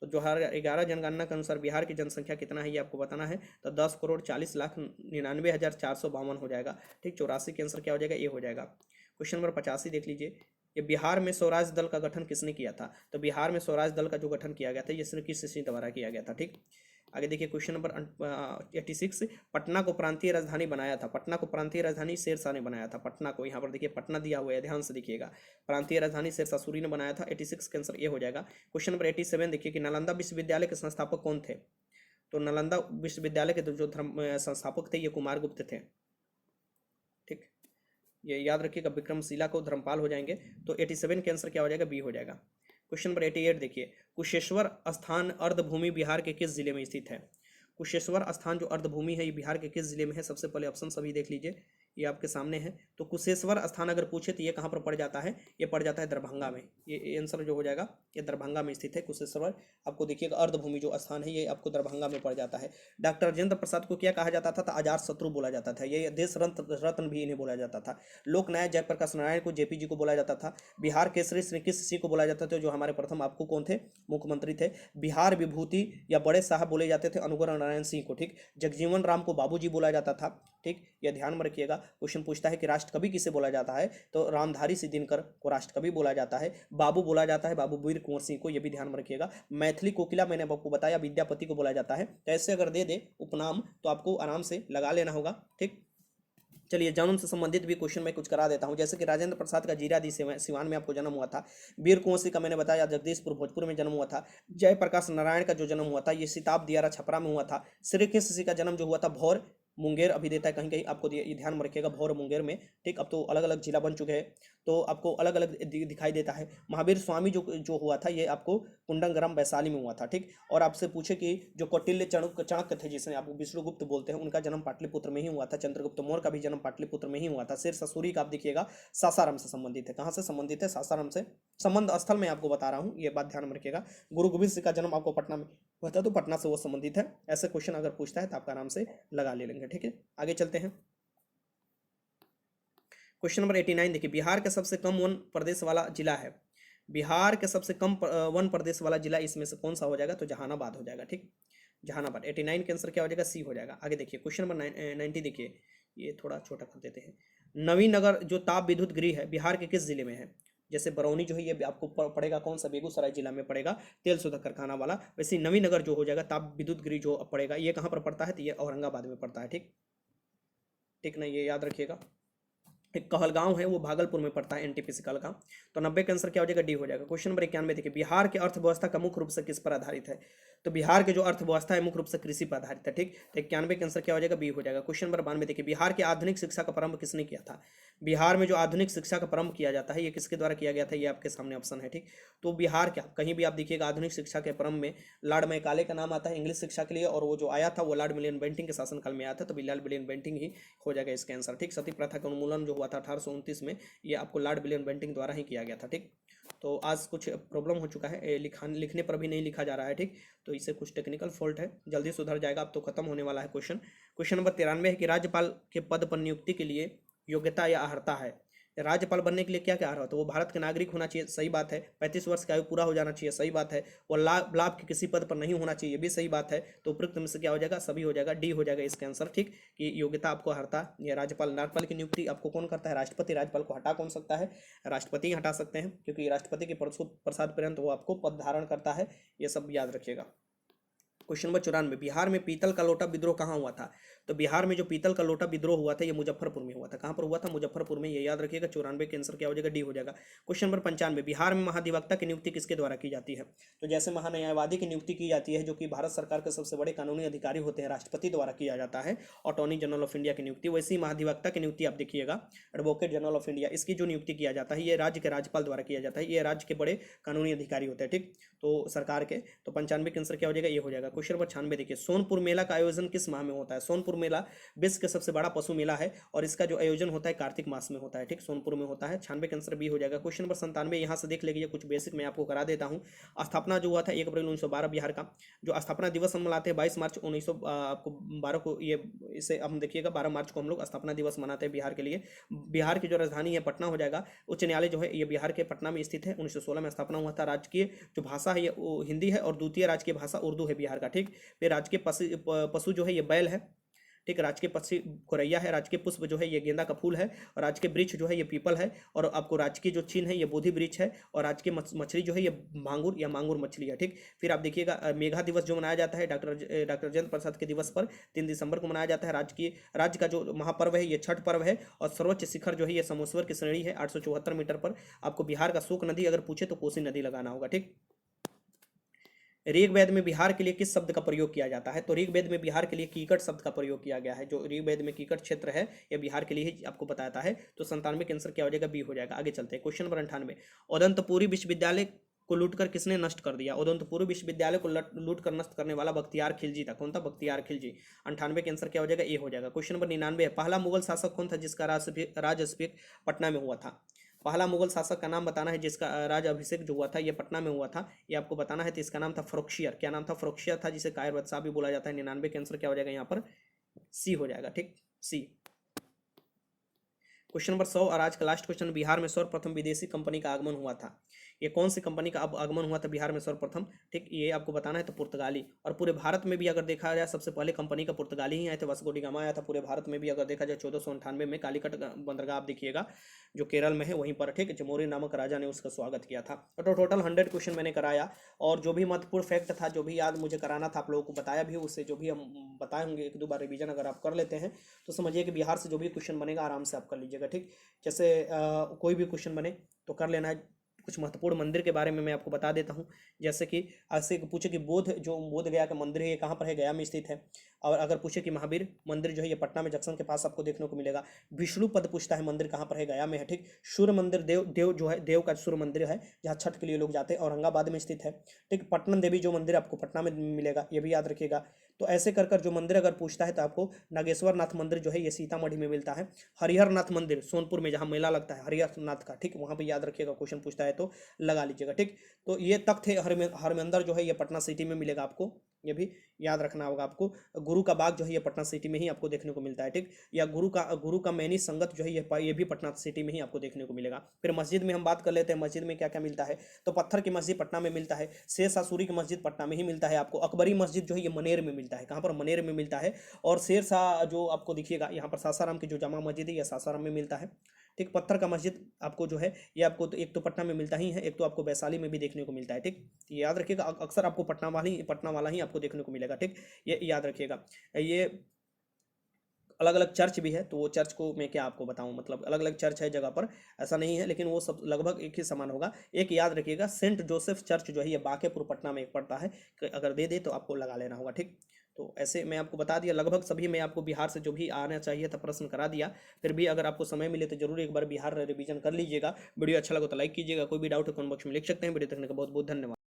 तो 2011 जनगणना के अनुसार बिहार की जनसंख्या कितना है ये आपको बताना है। तो 10,40,99,452 हो जाएगा, ठीक। 84 के आंसर क्या हो जाएगा, ये हो जाएगा। क्वेश्चन नंबर 85 देख लीजिए, ये बिहार में स्वराज दल का गठन किसने किया था, तो बिहार में स्वराज दल का जो गठन किया गया था ये श्री कृष्ण सिंह द्वारा किया गया था, ठीक। आगे देखिए क्वेश्चन नंबर 86, पटना को प्रांतीय राजधानी बनाया था, पटना को प्रांतीय राजधानी शेरशाह ने बनाया था, पटना को, यहाँ पर देखिए पटना दिया हुआ है, ध्यान से देखिएगा, प्रांतीय राजधानी शेरशाह सूरी ने बनाया था। 86 का आंसर ये हो जाएगा। क्वेश्चन नंबर 87 देखिए कि नालंदा विश्वविद्यालय के संस्थापक कौन थे, तो नालंदा विश्वविद्यालय के जो संस्थापक थे ये कुमारगुप्त थे, ठीक। ये याद रखिएगा, विक्रमशिला को धर्मपाल हो जाएंगे। तो 87 के आंसर क्या हो जाएगा, बी हो जाएगा। क्वेश्चन नंबर 88 देखिए, कुशेश्वर स्थान अर्धभूमि बिहार के किस जिले में स्थित है, कुशेश्वर स्थान जो अर्धभूमि है ये बिहार के किस जिले में है, सबसे पहले ऑप्शन सभी देख लीजिए, ये आपके सामने है। तो कुशेश्वर स्थान अगर पूछे तो ये कहाँ पर पड़ जाता है, ये पड़ जाता है दरभंगा में। ये आंसर जो हो जाएगा ये दरभंगा में स्थित है कुशेश्वर। आपको देखिएगा अर्धभूमि जो स्थान है ये आपको दरभंगा में पड़ जाता है। डॉक्टर राजेंद्र प्रसाद को क्या कहा जाता था, अजात शत्रु बोला जाता था, ये देश रत्न भी इन्हें बोला जाता था। लोक नायक जयप्रकाश नारायण को जेपी जी को बोला जाता था। बिहार केसरी श्री कृष्ण सिंह को बोला जाता था, जो हमारे प्रथम आपको कौन थे, मुख्यमंत्री थे। बिहार विभूति या बड़े साहब बोले जाते थे अनुग्रह नारायण सिंह को, ठीक। जगजीवन राम को बाबूजी बोला जाता था, ठीक, यह ध्यान में रखिएगा। क्वेश्चन पूछता है कि राष्ट्रकवि किसे बोला जाता है, तो रामधारी सिंह दिनकर को राष्ट्रकवि बोला जाता है। बाबू बोला जाता है बाबू वीर कुंवर सिंह को, ये भी ध्यान में रखिएगा। मैथिली कोकिला मैंने आपको बताया विद्यापति को बोला जाता है। तो ऐसे अगर दे दे उपनाम तो आपको आराम से लगा लेना होगा, ठीक। चलिए जन्म से संबंधित भी क्वेश्चन मैं कुछ करा देता हूं, जैसे कि राजेंद्र प्रसाद का जीरादी सिवान में आपको जन्म हुआ था। वीर कुंवर सिंह का मैंने बताया जगदीशपुर भोजपुर में जन्म हुआ था। जयप्रकाश नारायण का जो जन्म हुआ था ये सिताब दियारा छपरा में हुआ था। श्री कृष्ण सिंह का जन्म जो हुआ था भौर मुंगेर अभी देता है, कहीं कहीं आपको ये ध्यान में रखिएगा भौर मुंगेर में, ठीक। अब तो अलग अलग जिला बन चुके हैं तो आपको अलग अलग दिखाई देता है। महावीर स्वामी जो हुआ था ये आपको कुंडंगरम वैशाली में हुआ था, ठीक। और आपसे पूछे कि जो कौटिल्य चाणक्य थे जिसने आपको विष्णुगुप्त बोलते हैं उनका जन्म पाटलिपुत्र में ही हुआ था। चंद्रगुप्त मौर्य का भी जन्म पाटलिपुत्र में ही हुआ था। शेर ससूरी का आप देखिएगा सासाराम से संबंधित है। कहाँ से संबंधित है? सासाराम से। संबंध स्थल में आपको बता रहा हूँ, ये बात ध्यान में रखिएगा। गुरु गोविंद सिंह का जन्म आपको पटना में हुआ था तो पटना से वो संबंधित है। ऐसे क्वेश्चन अगर पूछता है तो आप आराम से लगा ले लेंगे, ठीक है। आगे चलते हैं। क्वेश्चन नंबर 89 देखिए, बिहार का सबसे कम वन प्रदेश वाला जिला है। बिहार के सबसे कम वन प्रदेश वाला जिला इसमें से कौन सा हो जाएगा? तो जहानाबाद हो जाएगा, ठीक। जहानाबाद। 89 के आंसर क्या हो जाएगा? सी हो जाएगा। आगे देखिए क्वेश्चन नंबर 90 देखिए, ये थोड़ा छोटा कर देते हैं। नवीनगर जो ताप विद्युत गृह है बिहार के किस जिले में है? जैसे बरौनी जो है ये आपको पड़ेगा कौन सा? बेगूसराय जिला में पड़ेगा, तेल शोधक कारखाना वाला। वैसे नवीनगर जो हो जाएगा ताप विद्युत गृह जो पड़ेगा ये कहाँ पर पड़ता है? तो ये औरंगाबाद में पड़ता है, ठीक। ठीक ना, ये याद रखिएगा। एक कहलगांव है वो भागलपुर में पड़ता है, एनटीपीसी कहलगांव। तो 90 का आंसर क्या हो जाएगा? डी हो जाएगा। क्वेश्चन नंबर 91 देखिए, बिहार की अर्थव्यवस्था का मुख्य रूप से किस पर आधारित है? तो बिहार के जो अर्थव्यवस्था है मुख्य रूप से कृषि पर आधारित है, ठीक। तो 91 का आंसर क्या हो जाएगा? बी हो जाएगा। क्वेश्चन नंबर 92 देखिए, बिहार की आधुनिक शिक्षा का प्रारंभ किसने किया था? बिहार में जो आधुनिक शिक्षा का प्रारंभ किया जाता है ये किसके द्वारा किया गया था? ये आपके सामने ऑप्शन है, ठीक। तो बिहार क्या कहीं भी आप देखिएगा आधुनिक शिक्षा के प्रारंभ में लॉर्ड मैकाले का नाम आता है इंग्लिश शिक्षा के लिए, और वो जो आया था वो लॉर्ड विलियम बेंटिंग के शासनकाल में आया था, तो लॉर्ड विलियम बेंटिंग ही हो जाएगा इसका आंसर, ठीक। सती प्रथा का उन्मूलन जो हुआ था 1829 में ये आपको लॉर्ड विलियम बेंटिंग द्वारा ही किया गया था, ठीक। तो आज कुछ प्रॉब्लम हो चुका है, लिखने पर भी नहीं लिखा जा रहा है, ठीक। तो इससे कुछ टेक्निकल फॉल्ट है, जल्दी सुधर जाएगा। अब तो खत्म होने वाला है क्वेश्चन। क्वेश्चन नंबर 93 है कि राज्यपाल के पद पर नियुक्ति के लिए योग्यता या अर्हता है। राज्यपाल बनने के लिए क्या क्या अर्हता? तो वो भारत के नागरिक होना चाहिए, सही बात है। 35 वर्ष की आयु पूरा हो जाना चाहिए, सही बात है। वो लाभ के किसी पद पर नहीं होना चाहिए, भी सही बात है। तो उपयुक्त में से क्या हो जाएगा? सभी हो जाएगा, डी हो जाएगा इसका आंसर, ठीक। कि योग्यता आपको अर्हता या राज्यपाल की नियुक्ति आपको कौन करता है? राष्ट्रपति। राज्यपाल को हटा कौन सकता है? राष्ट्रपति ही हटा सकते हैं, क्योंकि राष्ट्रपति के प्रसाद पर्यंत वो आपको पद धारण करता है, ये सब याद रखिएगा। क्वेश्चन नंबर 94, बिहार में पीतल का लोटा विद्रोह कहाँ हुआ था? तो बिहार में जो पीतल का लोटा विद्रोह हुआ था ये मुजफ्फरपुर में हुआ था। कहाँ पर हुआ था? मुजफ्फरपुर में, ये याद रखिएगा। 94 के आंसर क्या हो जाएगा? डी हो जाएगा। क्वेश्चन नंबर 95, बिहार में महाधिवक्ता की नियुक्ति किसके द्वारा की जाती है? तो जैसे महान्यायवादी की नियुक्ति की जाती है जो कि भारत सरकार के सबसे बड़े कानूनी अधिकारी होते हैं, राष्ट्रपति द्वारा किया जाता है, अटॉर्नी जनरल ऑफ इंडिया की नियुक्ति, वैसे ही महाधिवक्ता की नियुक्ति आप देखिएगा एडवोकेट जनरल ऑफ इंडिया, इसकी जो नियुक्ति किया जाता है ये राज्य के राज्यपाल द्वारा किया जाता है। ये राज्य के बड़े कानूनी अधिकारी होते हैं, ठीक। तो सरकार के, तो 95 के आंसर क्या हो जाएगा? ये हो जाएगा। क्वेश्चन नंबर 96 देखिए, सोनपुर मेला का आयोजन किस माह में होता है? सोनपुर मेला विश्व का सबसे बड़ा पशु मेला है और इसका जो आयोजन होता है कार्तिक मास में होता है, ठीक। सोनपुर में होता है। 96 का आंसर बी हो जाएगा। क्वेश्चन नंबर 97 यहाँ से देख लीजिए, कुछ बेसिक मैं आपको करा देता हूँ। स्थापना जो हुआ था 1 अप्रैल 1912 बिहार का। जो स्थापना दिवस हम मनाते हैं 22 मार्च 1912 को, ये इसे हम देखिएगा 12 मार्च को हम लोग स्थापना दिवस मनाते हैं बिहार के लिए। बिहार की जो राजधानी है पटना हो जाएगा। उच्च न्यायालय जो है ये बिहार के पटना में स्थित है। 1916 में स्थापना हुआ था। राजकीय जो भाषा है ये हिंदी है और द्वितीय राजकीय भाषा उर्दू है बिहार का, ठीक। फिर राजकीय पशु जो है ये बैल है, ठीक। राजकीय पक्षी गोरैया है। राजकीय पुष्प जो है ये गेंदा का फूल है। और राजकीय वृक्ष जो है ये पीपल है। और आपको राजकीय जो चिन्ह है ये बोधि वृक्ष है। और राजकीय मछली जो है ये मांगुर या मांगुर मछली है, ठीक। फिर आप देखिएगा मेघा दिवस जो मनाया जाता है डॉक्टर राजेंद्र प्रसाद के दिवस पर 3 दिसंबर को मनाया जाता है। राज्य का जो महापर्व है ये छठ पर्व है। और सर्वोच्च शिखर जो है ये समुद्र की श्रेणी है 874 मीटर पर। आपको बिहार का शोक नदी अगर पूछे तो कोसी नदी लगाना होगा, ठीक। ऋग्वेद में बिहार के लिए किस शब्द का प्रयोग किया जाता है? तो ऋग्वेद में बिहार के लिए कीकट शब्द का प्रयोग किया गया है। जो ऋग्वेद में कीकट क्षेत्र है यह बिहार के लिए ही आपको बताता है। तो 97 के आंसर क्या हो जाएगा? बी हो जाएगा। आगे चलते हैं। क्वेश्चन नंबर 98, उदंतपुरी विश्वविद्यालय को लूटकर किसने नष्ट कर दिया? उदंतपुरी विश्वविद्यालय को लूट कर नष्ट करने वाला बख्तियार खिलजी था। कौन था? बख्तियार खिलजी। 98 के आंसर क्या हो जाएगा? ए हो जाएगा। क्वेश्चन नंबर 99, पहला मुगल शासक कौन था जिसका राजाभिषेक पटना में हुआ था? पहला मुगल शासक का नाम बताना है जिसका राज अभिषेक जो हुआ था ये पटना में हुआ था, ये आपको बताना है। तो इसका नाम था फरोख्शियर। क्या नाम था? फरोख्शियर था, जिसे कायर बादशाह भी बोला जाता है। 99 के आंसर क्या हो जाएगा यहाँ पर? सी हो जाएगा, ठीक। सी। क्वेश्चन नंबर 100 और आज का लास्ट क्वेश्चन, बिहार में सर्वप्रथम विदेशी कंपनी का आगमन हुआ था। ये कौन सी कंपनी का अब आगमन हुआ था बिहार में सर्वप्रथम? ठीक, ये आपको बताना है। तो पुर्तगाली। और पूरे भारत में भी अगर देखा जाए सबसे पहले कंपनी का पुर्तगाली ही आए थे, वास्को डी गामा आया था पूरे भारत में भी। अगर देखा जाए 1498 में कालीकट बंदरगाह आप देखिएगा जो केरल में है वहीं पर, ठीक, जमोरी नामक राजा ने उसका स्वागत किया था। तो टोटल 100 क्वेश्चन मैंने कराया, और जो भी महत्वपूर्ण फैक्ट था, जो भी याद मुझे कराना था, आप लोगों को बताया भी। उससे जो भी हम बताए होंगे 1-2 बार रिवीजन अगर आप कर लेते हैं तो समझिए कि बिहार से जो भी क्वेश्चन बनेगा आराम से आप कर लीजिएगा। ठीक, जैसे कोई भी क्वेश्चन बने तो कर लेना है। कुछ महत्वपूर्ण मंदिर के बारे में मैं आपको बता देता हूँ। जैसे कि आपसे पूछे कि बोध गया का मंदिर है ये कहाँ पर है? गया में स्थित है। और अगर पूछे कि महावीर मंदिर जो है ये पटना में जंक्शन के पास आपको देखने को मिलेगा। विष्णु पद पूछता है मंदिर कहाँ पर है? गया में है। ठीक, सूर्य मंदिर देव जो है, देव का सूर्य मंदिर है जहाँ छठ के लिए लोग जाते हैं, औरंगाबाद में स्थित है। ठीक, पटनम देवी जो मंदिर आपको पटना में मिलेगा, ये भी याद रखिएगा। तो ऐसे कर कर जो मंदिर अगर पूछता है तो आपको नागेश्वर नाथ मंदिर जो है ये सीतामढ़ी में मिलता है। हरिहर नाथ मंदिर सोनपुर में जहाँ मेला लगता है हरिहर नाथ का, ठीक, वहाँ पे याद रखिएगा, क्वेश्चन पूछता है तो लगा लीजिएगा। ठीक, तो ये तख्त है हरमिंदर जो है ये पटना सिटी में मिलेगा आपको, ये भी याद रखना होगा आपको। गुरु का बाग जो है ये पटना सिटी में ही आपको देखने को मिलता है। ठीक, या गुरु का मैनी संगत जो है ये भी पटना सिटी में ही आपको देखने को मिलेगा। फिर मस्जिद में हम बात कर लेते हैं, मस्जिद में क्या क्या मिलता है। तो पत्थर की मस्जिद पटना में मिलता है। शेर शाह सूरी की मस्जिद पटना में ही मिलता है आपको। अकबरी मस्जिद जो है ये मनेर में मिलता है। कहाँ पर? मनेर में मिलता है। और शेर शाह जो आपको दिखिएगा यहाँ पर सासाराम की जो जामा मस्जिद है ये सासाराम में मिलता है। ठीक, पत्थर का मस्जिद आपको जो है ये आपको तो एक तो पटना में मिलता ही है, एक तो आपको वैशाली में भी देखने को मिलता है। ठीक, ये याद रखिएगा, अक्सर आपको पटना वाला ही आपको देखने को मिलेगा। ठीक, ये याद रखिएगा। ये अलग अलग चर्च भी है, तो वो चर्च को मैं क्या आपको बताऊं, मतलब अलग अलग चर्च है जगह पर, ऐसा नहीं है, लेकिन वो सब लगभग एक ही समान होगा। एक याद रखिएगा, सेंट जोसेफ चर्च जो है ये बांकेपुर पटना में एक पड़ता है, अगर दे दे तो आपको लगा लेना होगा। ठीक, तो ऐसे मैं आपको बता दिया लगभग सभी। मैं आपको बिहार से जो भी आना चाहिए था प्रश्न करा दिया। फिर भी अगर आपको समय मिले तो जरूर एक बार बिहार रिवीजन कर लीजिएगा। वीडियो अच्छा लगा तो लाइक कीजिएगा। कोई भी डाउट हो कमेंट बॉक्स में लिख सकते हैं। वीडियो देखने का बहुत बहुत धन्यवाद।